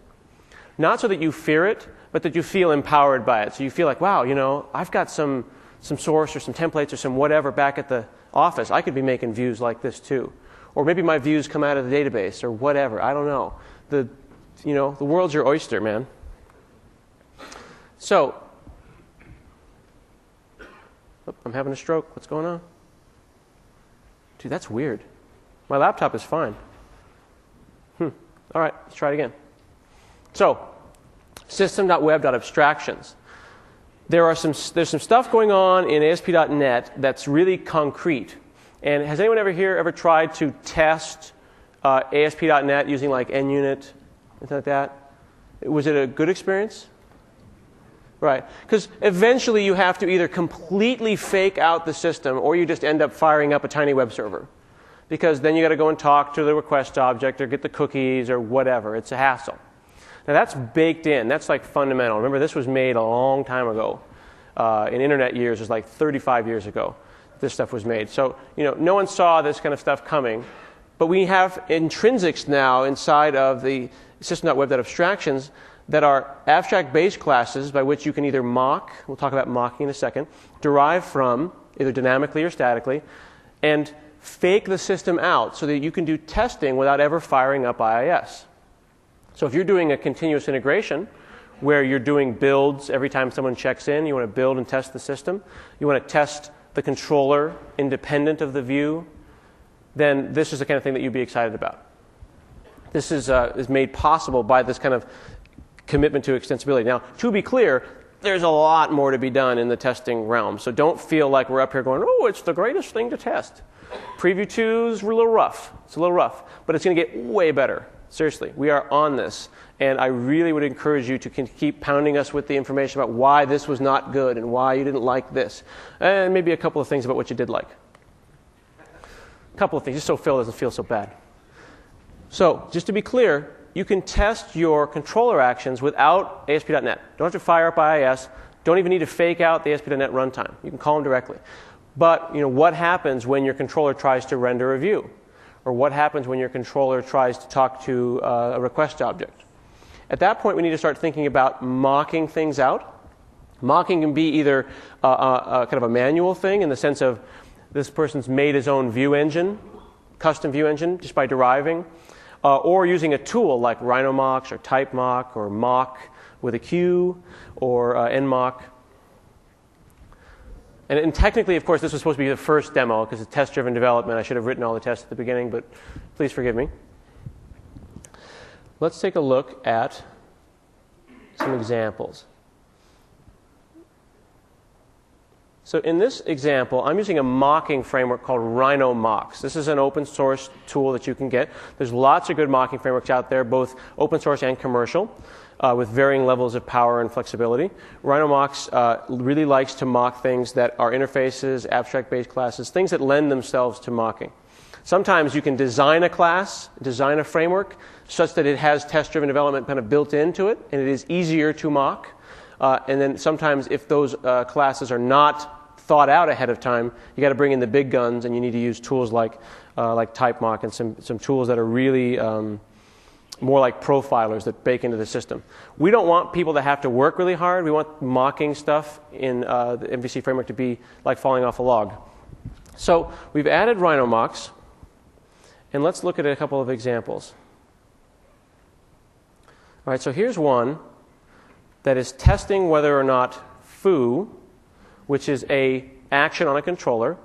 Not so that you fear it, but that you feel empowered by it. So you feel like, wow, I've got some source or some templates or some whatever back at the office. I could be making views like this too. Or maybe my views come out of the database or whatever. I don't know. The world's your oyster, man. So, I'm having a stroke. What's going on? Dude, that's weird. My laptop is fine. All right, let's try it again. So, system.web.abstractions. There's some stuff going on in ASP.NET that's really concrete. And has anyone ever tried to test ASP.NET using like NUnit, anything like that? Was it a good experience? Right. Because eventually you have to either completely fake out the system or you just end up firing up a tiny web server. Because then you got to go and talk to the request object or get the cookies or whatever. It's a hassle. Now that's baked in. That's like fundamental. Remember, this was made a long time ago. In internet years, it was like 35 years ago this stuff was made. So, no one saw this kind of stuff coming. But we have intrinsics now inside of the system.web.abstractions that are abstract base classes by which you can either mock, we'll talk about mocking in a second, derive from, either dynamically or statically, and fake the system out so that you can do testing without ever firing up IIS. So if you're doing a continuous integration where you're doing builds every time someone checks in, you want to build and test the system, you want to test the controller independent of the view, then this is the kind of thing that you'd be excited about. This is made possible by this kind of commitment to extensibility. Now, to be clear, there's a lot more to be done in the testing realm. So don't feel like we're up here going, oh, it's the greatest thing to test. Preview 2 is a little rough. It's a little rough, but it's going to get way better. Seriously, we are on this. And I really would encourage you to keep pounding us with the information about why this was not good and why you didn't like this. And maybe a couple of things about what you did like. A couple of things, just so Phil doesn't feel so bad. So, just to be clear, you can test your controller actions without ASP.NET. Don't have to fire up IIS. Don't even need to fake out the ASP.NET runtime. You can call them directly. But what happens when your controller tries to render a view? Or what happens when your controller tries to talk to a request object? At that point, we need to start thinking about mocking things out. Mocking can be either kind of a manual thing in the sense of this person's made his own view engine, custom view engine, just by deriving. Or using a tool like RhinoMox or TypeMock or mock with a Q or nmock. And technically, of course, this was supposed to be the first demo because it's test-driven development. I should have written all the tests at the beginning, but please forgive me. Let's take a look at some examples. So in this example, I'm using a mocking framework called RhinoMox. This is an open source tool that you can get. There's lots of good mocking frameworks out there, both open source and commercial, with varying levels of power and flexibility. RhinoMox really likes to mock things that are interfaces, abstract-based classes, things that lend themselves to mocking. Sometimes you can design a class, design a framework, such that it has test-driven development kind of built into it, and it is easier to mock. And then sometimes if those classes are not thought out ahead of time, you got to bring in the big guns, and you need to use tools like TypeMock and some tools that are really more like profilers that bake into the system. We don't want people to have to work really hard. We want mocking stuff in the MVC framework to be like falling off a log. So we've added RhinoMox, and let's look at a couple of examples. All right, so here's one that is testing whether or not foo, which is an action on a controller,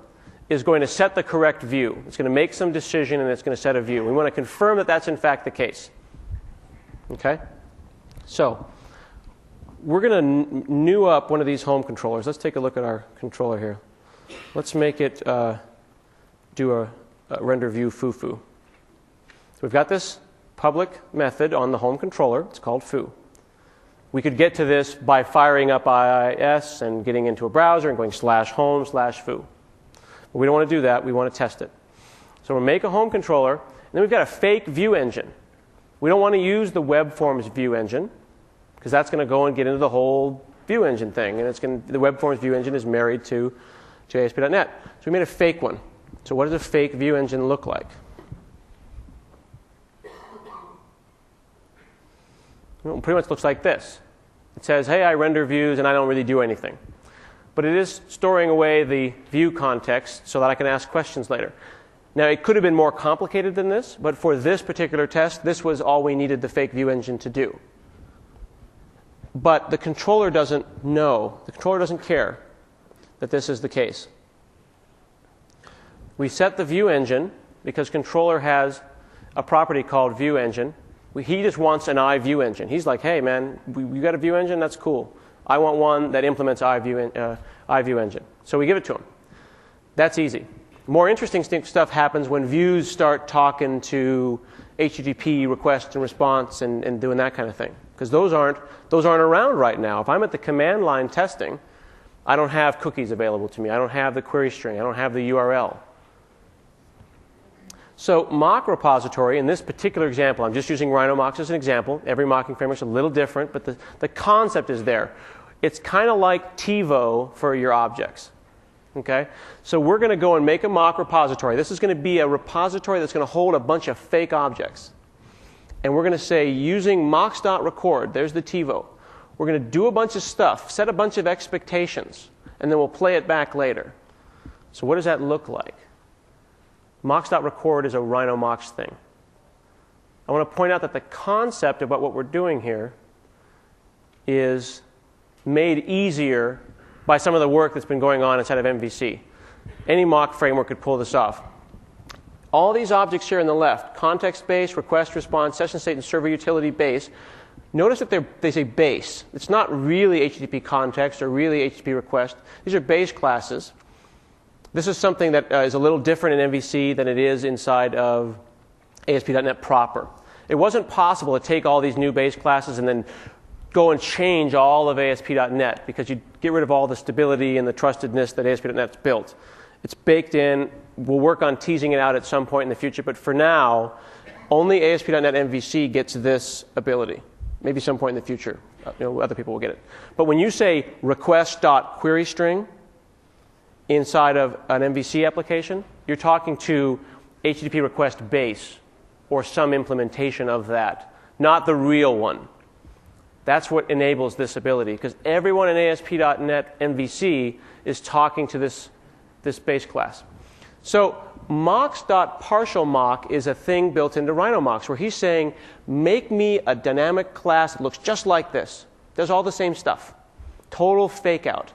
is going to set the correct view. It's going to make some decision and it's going to set a view. We want to confirm that that's in fact the case. Okay? So we're going to new up one of these home controllers. Let's take a look at our controller here. Let's make it do a render view foo. So we've got this public method on the home controller. It's called foo. We could get to this by firing up IIS and getting into a browser and going /home/foo. But we don't want to do that. We want to test it. So we'll make a home controller, and then we've got a fake view engine. We don't want to use the web forms view engine because that's going to go and get into the whole view engine thing, and the web forms view engine is married to ASP.NET. So we made a fake one. So what does a fake view engine look like? Well, it pretty much looks like this. It says, hey, I render views and I don't really do anything. But it is storing away the view context so that I can ask questions later. Now, it could have been more complicated than this, but for this particular test, this was all we needed the fake view engine to do. But the controller doesn't know. The controller doesn't care that this is the case. We set the view engine because controller has a property called view engine. He just wants an iView engine. He's like, hey man, you got a view engine? That's cool. I want one that implements iView engine. So we give it to him. That's easy. More interesting stuff happens when views start talking to HTTP request and response and doing that kind of thing. Because those aren't around right now. If I'm at the command line testing, I don't have cookies available to me. I don't have the query string. I don't have the URL. So mock repository, in this particular example, I'm just using RhinoMox as an example. Every mocking framework is a little different, but the concept is there. It's kind of like TiVo for your objects. Okay? So we're going to go and make a mock repository. This is going to be a repository that's going to hold a bunch of fake objects. And we're going to say, using mox.record, there's the TiVo. We're going to do a bunch of stuff, set a bunch of expectations, and then we'll play it back later. So what does that look like? Mox.record is a RhinoMox thing. I want to point out that the concept about what we're doing here is made easier by some of the work that's been going on inside of MVC. Any mock framework could pull this off. All these objects here on the left, context-based, request response, session state, and server utility base, notice that they say base. It's not really HTTP context or really HTTP request. These are base classes. This is something that is a little different in MVC than it is inside of ASP.NET proper. It wasn't possible to take all these new base classes and then go and change all of ASP.NET because you'd get rid of all the stability and the trustedness that ASP.NET's built. It's baked in. We'll work on teasing it out at some point in the future, but for now, only ASP.NET MVC gets this ability. Maybe some point in the future, other people will get it. But when you say request.queryString inside of an MVC application, you're talking to HTTP request base or some implementation of that, not the real one. That's what enables this ability, because everyone in ASP.NET MVC is talking to this base class. So mox.partialMock is a thing built into RhinoMox where he's saying, make me a dynamic class that looks just like this. Does all the same stuff. Total fake out.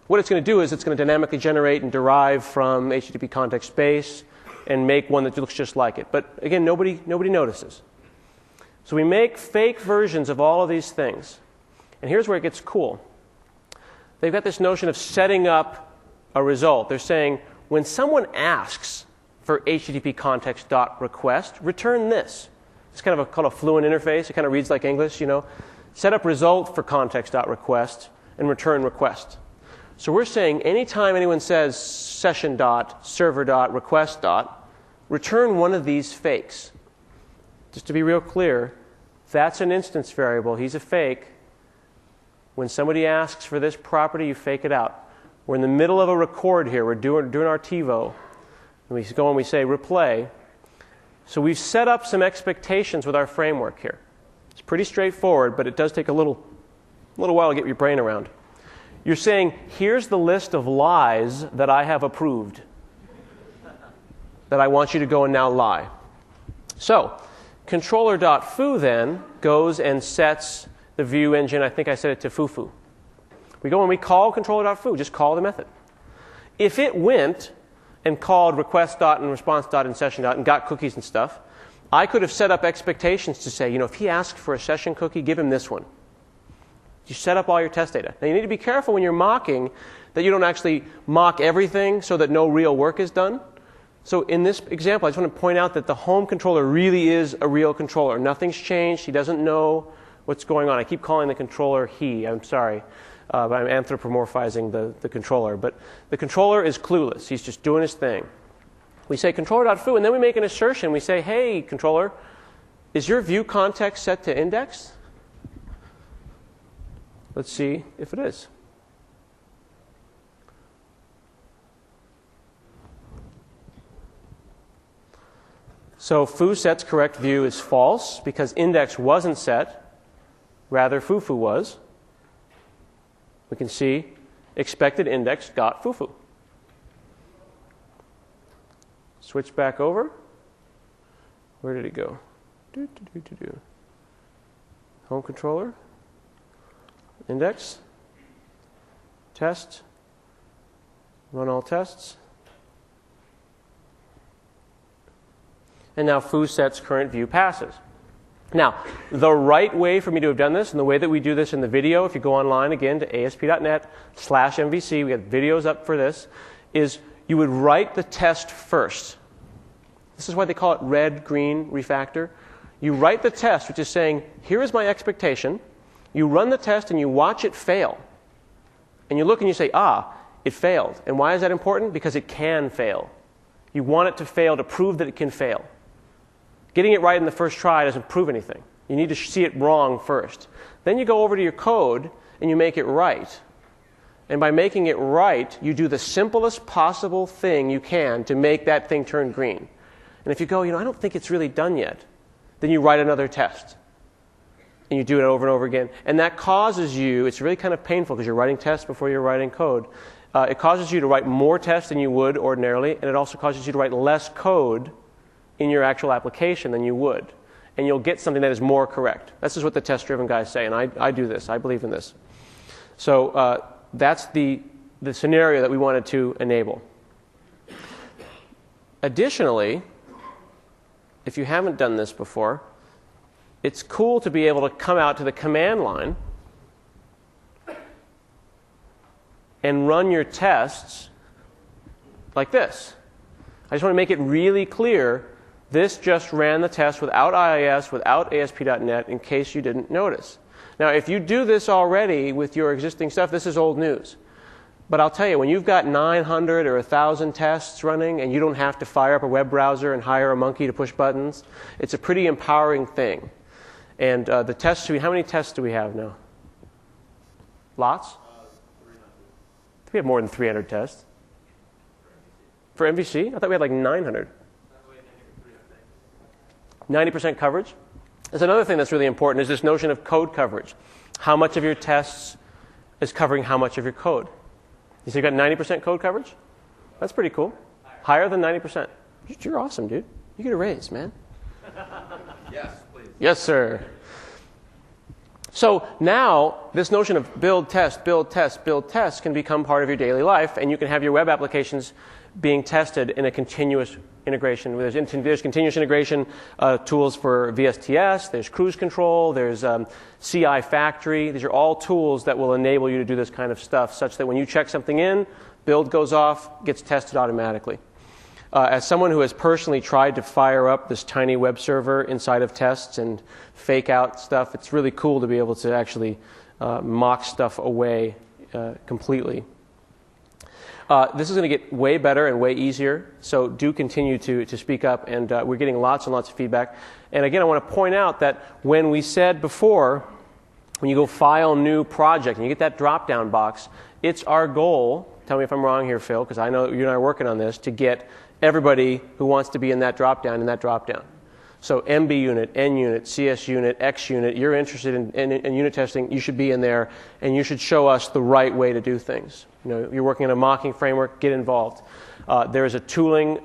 What it's going to do is it's going to dynamically generate and derive from HTTP context space and make one that looks just like it. But again, nobody notices. So we make fake versions of all of these things. And here's where it gets cool. They've got this notion of setting up a result. They're saying, when someone asks for HTTP context.request, return this. It's kind of called a fluent interface. It kind of reads like English, Set up result for context.request and return request. So we're saying anytime anyone says session.server.request. Return one of these fakes. Just to be real clear, that's an instance variable. He's a fake. When somebody asks for this property, you fake it out. We're in the middle of a record here. We're doing our TiVo. And we go and we say replay. So we've set up some expectations with our framework here. It's pretty straightforward, but it does take a little while to get your brain around. You're saying, here's the list of lies that I have approved that I want you to go and now lie. So controller.foo then goes and sets the view engine. I think I set it to foo-foo. We go and we call controller.foo. Just call the method. If it went and called request and response and session and got cookies and stuff, I could have set up expectations to say, if he asks for a session cookie, give him this one. You set up all your test data. Now you need to be careful when you're mocking that you don't actually mock everything so that no real work is done. So in this example, I just want to point out that the home controller really is a real controller. Nothing's changed. He doesn't know what's going on. I keep calling the controller he. I'm sorry. But I'm anthropomorphizing the controller. But the controller is clueless. He's just doing his thing. We say controller.foo, and then we make an assertion. We say, hey, controller, is your view context set to index? Let's see if it is. So foo sets correct view is false because index wasn't set. Rather, foo-foo was. We can see expected index got foo-foo. Switch back over. Where did it go? Home controller. Index. Test. Run all tests. And now foo sets current view passes. Now, the right way for me to have done this, and the way that we do this in the video, if you go online again to asp.net/MVC, we have videos up for this, is you would write the test first. This is why they call it red-green refactor. You write the test, which is saying, here is my expectation. You run the test and you watch it fail. And you look and you say, ah, it failed. And why is that important? Because it can fail. You want it to fail to prove that it can fail. Getting it right in the first try doesn't prove anything. You need to see it wrong first. Then you go over to your code and you make it right. And by making it right, you do the simplest possible thing you can to make that thing turn green. And if you go, I don't think it's really done yet, then you write another test. And you do it over and over again. And that causes you, it's really kind of painful because you're writing tests before you're writing code. It causes you to write more tests than you would ordinarily, and it also causes you to write less code in your actual application than you would. And you'll get something that is more correct. This is what the test-driven guys say, and I do this. I believe in this. So that's the scenario that we wanted to enable. Additionally, if you haven't done this before, it's cool to be able to come out to the command line and run your tests like this. I just want to make it really clear. This just ran the test without IIS, without ASP.NET, in case you didn't notice. Now, if you do this already with your existing stuff, this is old news. But I'll tell you, when you've got 900 or 1,000 tests running and you don't have to fire up a web browser and hire a monkey to push buttons, it's a pretty empowering thing. And the tests, how many tests do we have now? Lots? 300. We have more than 300 tests. For MVC? I thought we had like 900. 90% coverage. There's another thing that's really important is this notion of code coverage. How much of your tests is covering how much of your code? You say you got 90% code coverage? That's pretty cool. Higher than 90%. You're awesome, dude. You get a raise, man. Yes, please. Yes, sir. So now this notion of build, test, build, test, build, test can become part of your daily life, and you can have your web applications being tested in a continuous integration. There's continuous integration tools for VSTS, there's cruise control, there's CI factory. These are all tools that will enable you to do this kind of stuff such that when you check something in, build goes off, gets tested automatically. As someone who has personally tried to fire up this tiny web server inside of tests and fake out stuff, it's really cool to be able to actually mock stuff away completely. This is going to get way better and way easier, so do continue to speak up, and we're getting lots and lots of feedback. And again, I want to point out that when we said before, when you go File, New Project, and you get that drop-down box, it's our goal, tell me if I'm wrong here, Phil, because I know you and I are working on this, to get everybody who wants to be in that drop-down, So MB unit, N unit, CS unit, X unit, you're interested in unit testing, you should be in there, and you should show us the right way to do things. You're working in a mocking framework, get involved. There is a tooling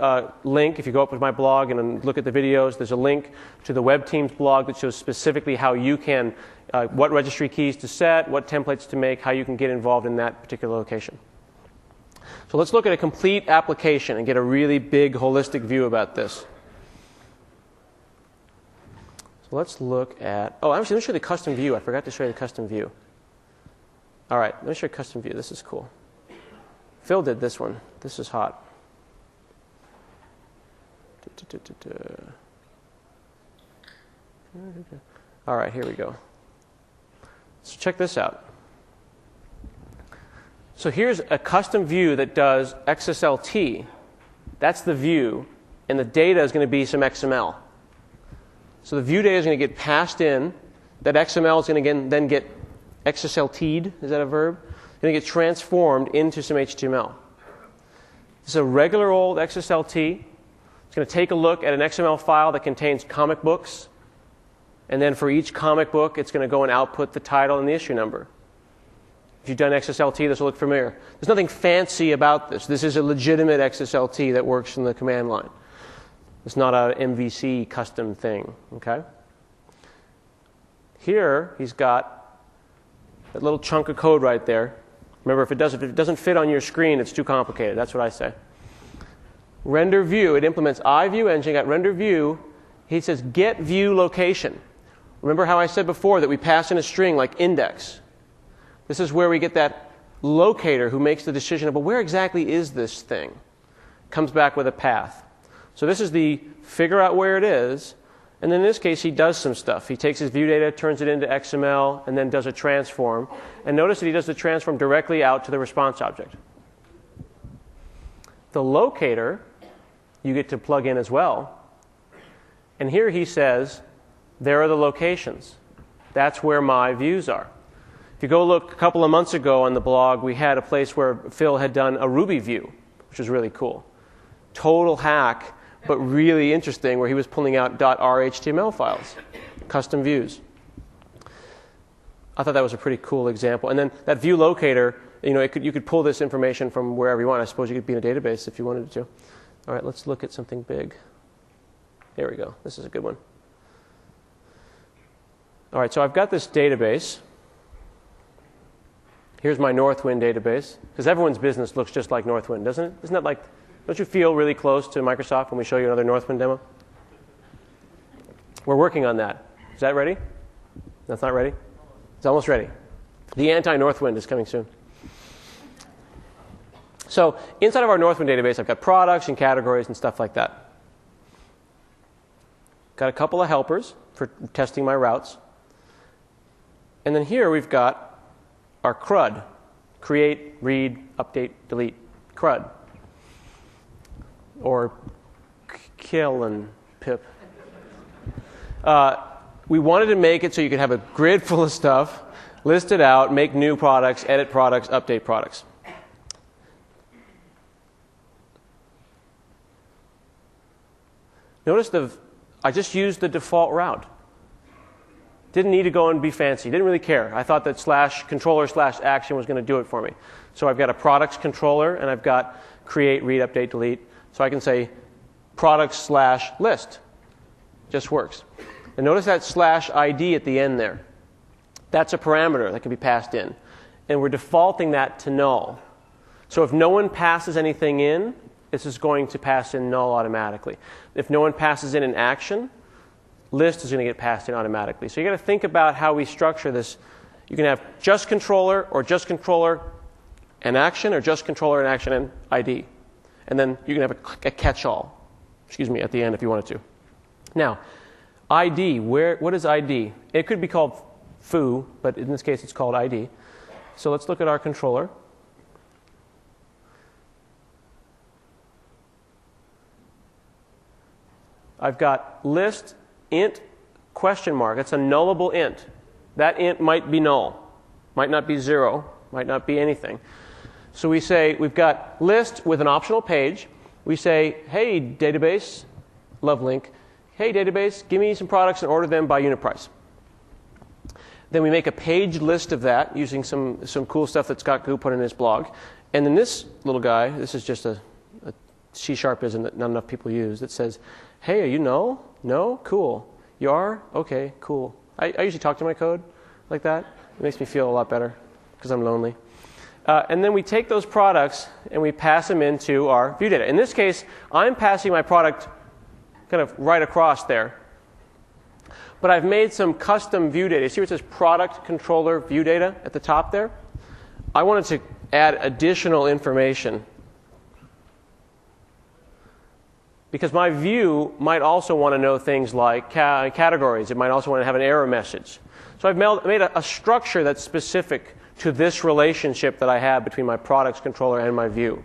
link. If you go up with my blog and look at the videos, there's a link to the web team's blog that shows specifically how you can, what registry keys to set, what templates to make, how you can get involved in that particular location. So let's look at a complete application and get a really big holistic view about this. So let's look at, actually, let me show you the custom view. I forgot to show you the custom view. All right, let me show you custom view. This is cool. Phil did this one. This is hot. All right, here we go. So check this out. So here's a custom view that does XSLT. That's the view, and the data is going to be some XML. So the view data is going to get passed in. That XML is going to then get XSLT'd. Is that a verb? It's going to get transformed into some HTML. This is a regular old XSLT. It's going to take a look at an XML file that contains comic books. And then for each comic book, it's going to go and output the title and the issue number. If you've done XSLT, this will look familiar. There's nothing fancy about this. This is a legitimate XSLT that works in the command line. It's not an MVC custom thing. Okay? Here, he's got that little chunk of code right there. Remember, if it doesn't fit on your screen, it's too complicated. That's what I say. render view. It implements iViewEngine, got render view. He says get view location. Remember how I said before that we pass in a string like index? This is where we get that locator who makes the decision about where exactly is this thing. Comes back with a path. So this is the figure out where it is. And then in this case, he does some stuff. He takes his view data, turns it into XML, and then does a transform. And notice that he does the transform directly out to the response object. The locator, you get to plug in as well. And here he says, there are the locations. That's where my views are. If you go look a couple of months ago on the blog, we had a place where Phil had done a Ruby view, which was really cool. Total hack, but really interesting, where he was pulling out .rhtml files, custom views. I thought that was a pretty cool example. And then that view locator, you could pull this information from wherever you want. I suppose you could be in a database if you wanted to. All right, let's look at something big. There we go. This is a good one. All right, so I've got this database. Here's my Northwind database, because everyone's business looks just like Northwind, doesn't it? Isn't that like, don't you feel really close to Microsoft when we show you another Northwind demo? We're working on that. Is that ready? That's not ready? It's almost ready. The anti-Northwind is coming soon. So inside of our Northwind database, I've got products and categories and stuff like that. Got a couple of helpers for testing my routes. And then here we've got our CRUD. Create, read, update, delete. CRUD. Or kill and pip. We wanted to make it so you could have a grid full of stuff, list it out, make new products, edit products, update products. Notice I just used the default route. Didn't need to go and be fancy. Didn't really care. I thought that /controller/action was going to do it for me. So I've got a products controller, and I've got create, read, update, delete. So I can say products/list. Just works. And notice that /ID at the end there. That's a parameter that can be passed in. And we're defaulting that to null. So if no one passes anything in, this is going to pass in null automatically. If no one passes in an action, list is going to get passed in automatically. So you got to think about how we structure this. You can have just controller, or just controller and action, or just controller and action and ID. And then you can have a catch-all, at the end if you wanted to. Now, ID, what is ID? It could be called foo, but in this case it's called ID. So let's look at our controller. I've got list int question mark. It's a nullable int. That int might be null, might not be 0, might not be anything. So we say we've got list with an optional page. We say, hey, database, love link. Hey, database, give me some products and order them by unit price. Then we make a page list of that using some cool stuff that Scott Gu put in his blog. And then this little guy, this is just a C# isn't that not enough people use, that says, hey, are you null? No? Cool. You are? Okay, cool. I usually talk to my code like that. It makes me feel a lot better because I'm lonely. And then we take those products and we pass them into our view data. In this case, I'm passing my product kind of right across there. But I've made some custom view data. See where it says product controller view data at the top there? I wanted to add additional information, because my view might also want to know things like categories. It might also want to have an error message. So I've made a structure that's specific to this relationship that I have between my products controller and my view.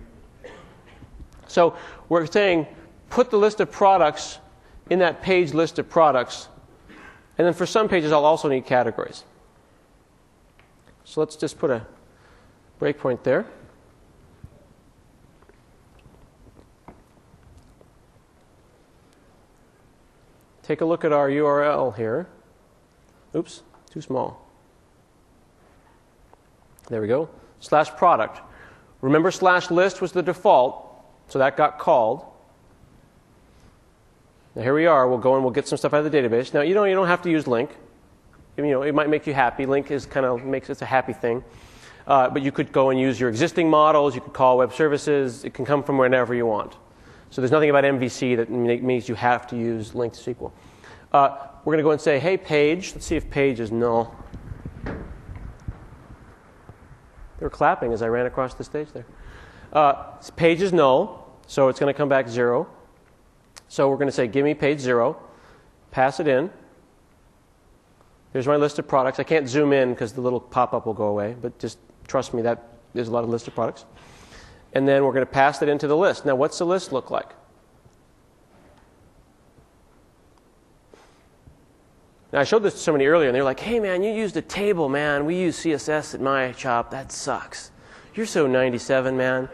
So we're saying put the list of products in that page list of products. And then for some pages, I'll also need categories. So let's just put a breakpoint there. Take a look at our URL here. Oops, too small. There we go. /product. Remember /list was the default, so that got called. Now here we are. We'll go and we'll get some stuff out of the database. Now you don't have to use link. It might make you happy. Link is makes it a happy thing. But you could go and use your existing models. You could call web services. It can come from wherever you want. So there's nothing about MVC that means you have to use linked SQL. We're going to go and say, hey, page. Let's see if page is null. They were clapping as I ran across the stage there. Page is null, so it's going to come back 0. So we're going to say, give me page 0. Pass it in. Here's my list of products. I can't zoom in because the little pop-up will go away, but just trust me, that there's a lot of list of products. And then we're going to pass it into the list. Now, what's the list look like? Now, I showed this to somebody earlier, and they were like, hey, man, you used a table, man. We use CSS at my shop. That sucks. You're so 97, man.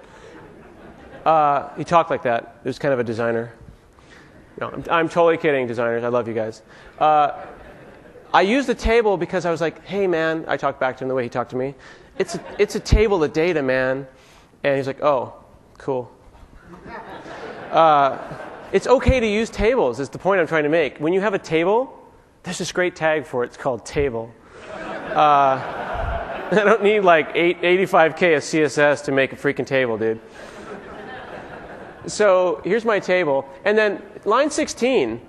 He talked like that. He was kind of a designer. No, I'm totally kidding, designers. I love you guys. I used the table because I was like, hey, man. I talked back to him the way he talked to me. It's a table of data, man. And he's like, oh, cool. It's okay to use tables is the point I'm trying to make. When you have a table, there's this great tag for it. It's called table. I don't need like 85K of CSS to make a freaking table, dude. So here's my table. And then line 16,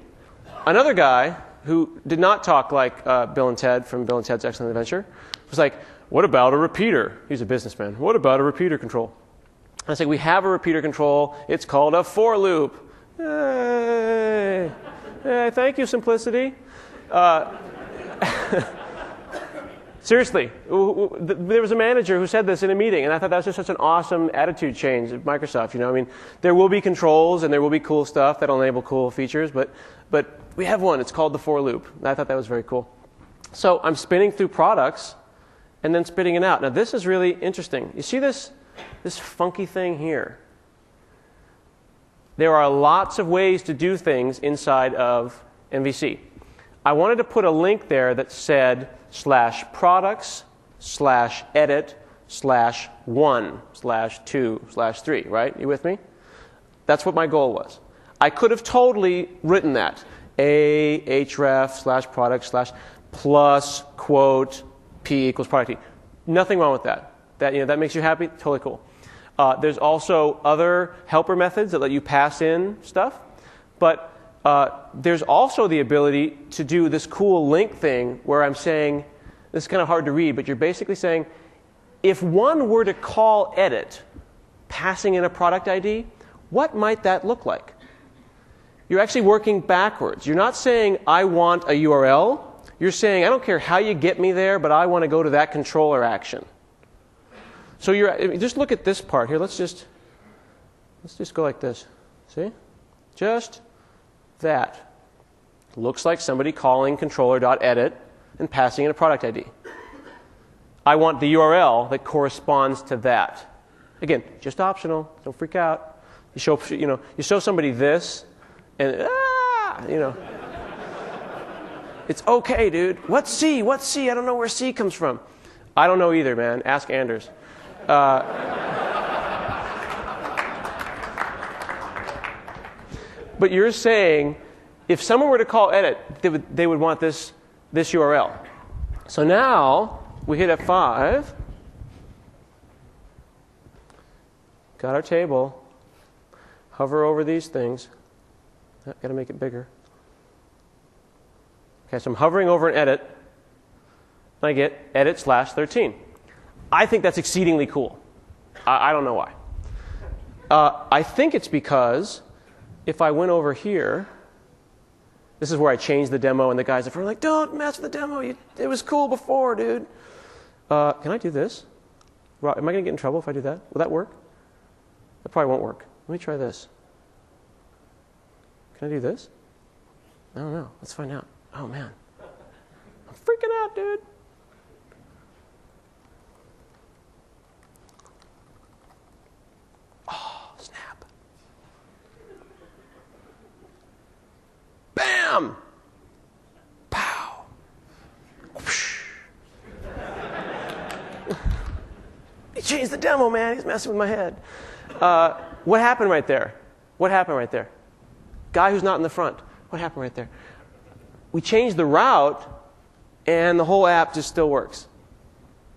another guy who did not talk like Bill and Ted from Bill and Ted's Excellent Adventure was like, what about a repeater? He's a businessman. What about a repeater control? I was like, we have a repeater control. It's called a for loop. Hey, thank you, simplicity. Seriously, there was a manager who said this in a meeting, and I thought that was just such an awesome attitude change at Microsoft. You know, I mean, there will be controls and there will be cool stuff that'll enable cool features, but we have one. It's called the for loop. And I thought that was very cool. So I'm spinning through products and then spitting it out. Now this is really interesting. You see this funky thing here? There are lots of ways to do things inside of MVC. I wanted to put a link there that said /products/edit/1/2/3, right? You with me? That's what my goal was. I could have totally written that. /products/plus quote P equals product T. Nothing wrong with that. That makes you happy? Totally cool. There's also other helper methods that let you pass in stuff. But there's also the ability to do this cool link thing where I'm saying, this is kind of hard to read, but you're basically saying, if one were to call edit, passing in a product ID, what might that look like? You're actually working backwards. You're not saying, I want a URL. You're saying, I don't care how you get me there, but I want to go to that controller action. So just look at this part here. Let's just go like this. See? Just that. Looks like somebody calling controller.edit and passing in a product ID. I want the URL that corresponds to that. Again, just optional. Don't freak out. You show somebody this, and it's okay, dude. What's C? What's C? I don't know where C comes from. I don't know either, man. Ask Anders. But you're saying, if someone were to call edit, they would want this URL. So now we hit F5. Got our table. Hover over these things. Got to make it bigger. Okay, so I'm hovering over an edit, and I get edit/13. I think that's exceedingly cool. I don't know why. I think it's because if I went over here, this is where I changed the demo, and the guys are like, don't mess with the demo. It was cool before, dude. Can I do this? Am I going to get in trouble if I do that? Will that work? That probably won't work. Let me try this. Can I do this? I don't know. Let's find out. Oh, man. I'm freaking out, dude. Oh, snap. Bam! Pow! He changed the demo, man. He's messing with my head. What happened right there? What happened right there? Guy who's not in the front. What happened right there? We changed the route, and the whole app just still works.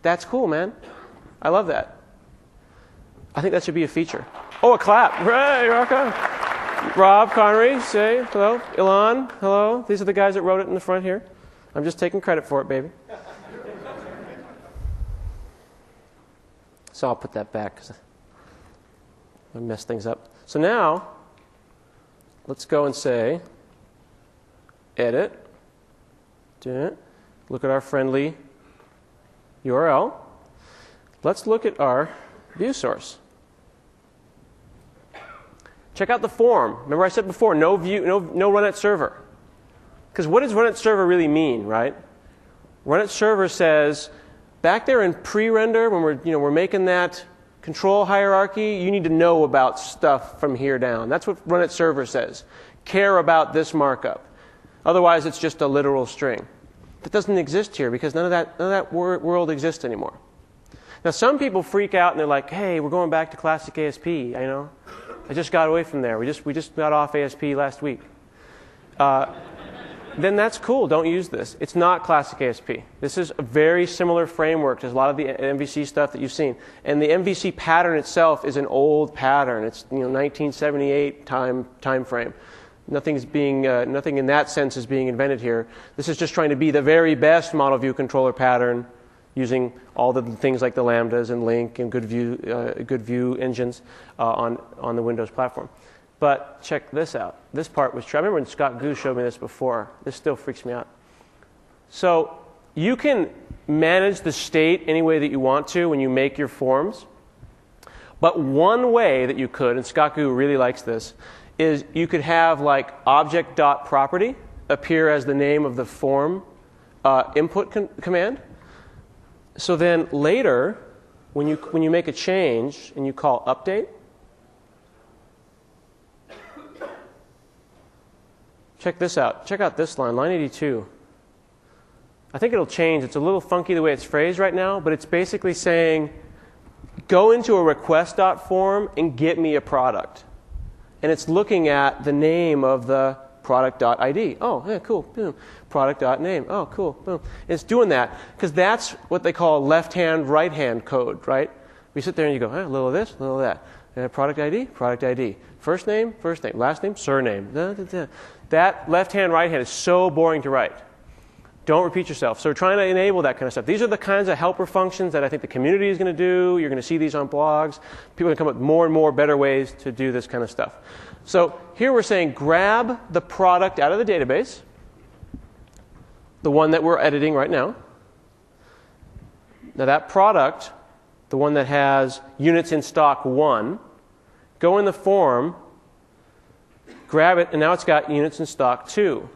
That's cool, man. I love that. I think that should be a feature. Oh, a clap. Right, rock on. Rob Connery, say hello. Ilan, hello. These are the guys that wrote it in the front here. I'm just taking credit for it, baby. So I'll put that back because I messed things up. So now, let's go and say, edit. Look at our friendly URL. Let's look at our view source. Check out the form. Remember I said before, no run at server. Because what does run at server really mean, right? Run at server says, back there in pre-render, when we're making that control hierarchy, you need to know about stuff from here down. That's what run at server says. Care about this markup. Otherwise, it's just a literal string. That doesn't exist here because none of that world exists anymore. Now, some people freak out and they're like, "Hey, we're going back to classic ASP." I just got away from there. We just got off ASP last week. Then that's cool. Don't use this. It's not classic ASP. This is a very similar framework to a lot of the MVC stuff that you've seen. And the MVC pattern itself is an old pattern. It's 1978 time frame. Nothing in that sense is being invented here. This is just trying to be the very best model view controller pattern using all the things like the lambdas and link and good view engines on the Windows platform. But check this out. This part was true. I remember when Scott Goose showed me this before. This still freaks me out. So you can manage the state any way that you want to when you make your forms. But one way that you could, and Scott Goose really likes this, is you could have like object.property appear as the name of the form input command. So then later, when you make a change and you call update, check this out. Check out this line, line 82. I think it'll change. It's a little funky the way it's phrased right now, but it's basically saying, go into a request.form and get me a product. And it's looking at the name of the product.id. Oh, yeah, cool. Boom. Product.name. Oh, cool. Boom. And it's doing that because that's what they call left-hand, right-hand code, right? We sit there and you go, a little of this, a little of that. Product ID, product ID. First name, last name, surname. That left-hand, right-hand is so boring to write. Don't repeat yourself. So we're trying to enable that kind of stuff. These are the kinds of helper functions that I think the community is going to do. You're going to see these on blogs. People are going to come up with more and more better ways to do this kind of stuff. So here we're saying grab the product out of the database, the one that we're editing right now. Now that product, the one that has units in stock 1, go in the form, grab it, and now it's got units in stock 2.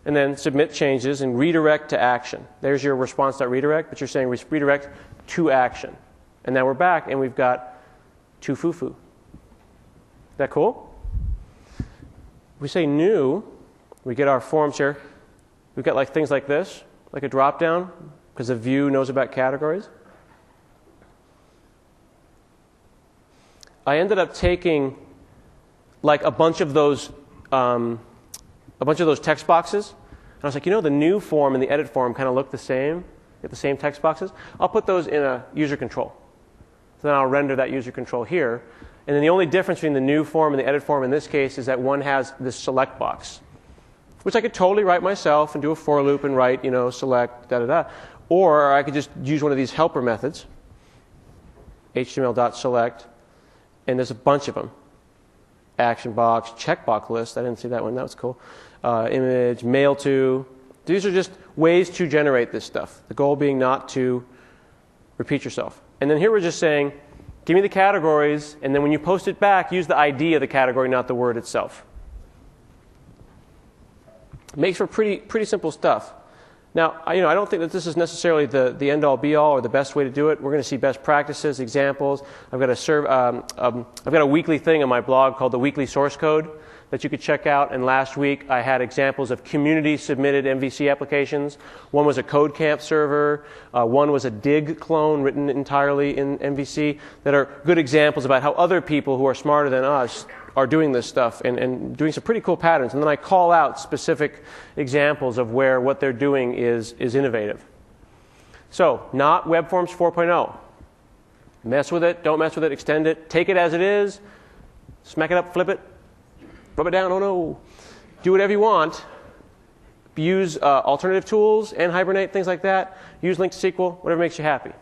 And then submit changes and redirect to action. There's your response.redirect, but you're saying redirect to action. And now we're back and we've got 2 foo-foo. Is that cool? We say new, we get our forms here. We've got like things like this, like a drop-down, because the view knows about categories. I ended up taking like a bunch of those text boxes. And I was like, the new form and the edit form kind of look the same. Get the same text boxes. I'll put those in a user control. So then I'll render that user control here. And then the only difference between the new form and the edit form in this case is that one has this select box, which I could totally write myself and do a for loop and write, select, da-da-da. Or I could just use one of these helper methods, html.select, and there's a bunch of them. Action box, checkbox list. I didn't see that one. That was cool. Image, mail to. These are just ways to generate this stuff. The goal being not to repeat yourself. And then here we're just saying, give me the categories, and then when you post it back, use the ID of the category, not the word itself. Makes for pretty simple stuff. Now, I don't think that this is necessarily the end-all, be-all, or the best way to do it. We're going to see best practices, examples. I've got a weekly thing on my blog called the Weekly Source Code that you could check out. And last week, I had examples of community-submitted MVC applications. One was a Code Camp server. One was a dig clone written entirely in MVC that are good examples about how other people who are smarter than us are doing this stuff and doing some pretty cool patterns. And then I call out specific examples of where what they're doing is innovative. So, not Web Forms 4.0. Mess with it, don't mess with it, extend it, take it as it is, smack it up, flip it, rub it down, oh no. Do whatever you want. Use alternative tools and Hibernate, things like that. Use linked SQL, whatever makes you happy.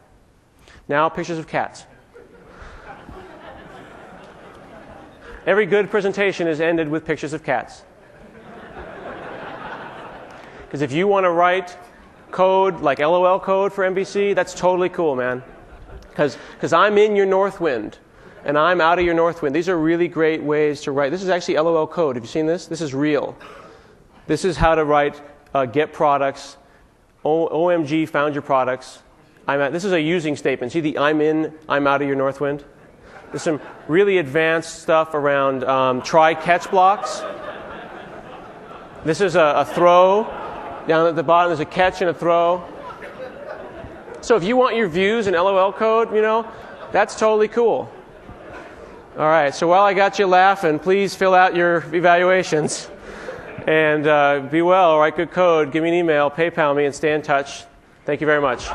Now, pictures of cats. Every good presentation is ended with pictures of cats. Because if you want to write code like LOL code for MVC, that's totally cool, man. Because I'm in your north wind, and I'm out of your north wind. These are really great ways to write. This is actually LOL code. Have you seen this? This is real. This is how to write get products, OMG found your products. This is a using statement. See the I'm in, I'm out of your north wind? There's some really advanced stuff around try catch blocks. This is a throw. Down at the bottom there's a catch and a throw. So if you want your views in LOL code, that's totally cool. All right, so while I got you laughing, please fill out your evaluations. And be well, write good code, give me an email, PayPal me, and stay in touch. Thank you very much.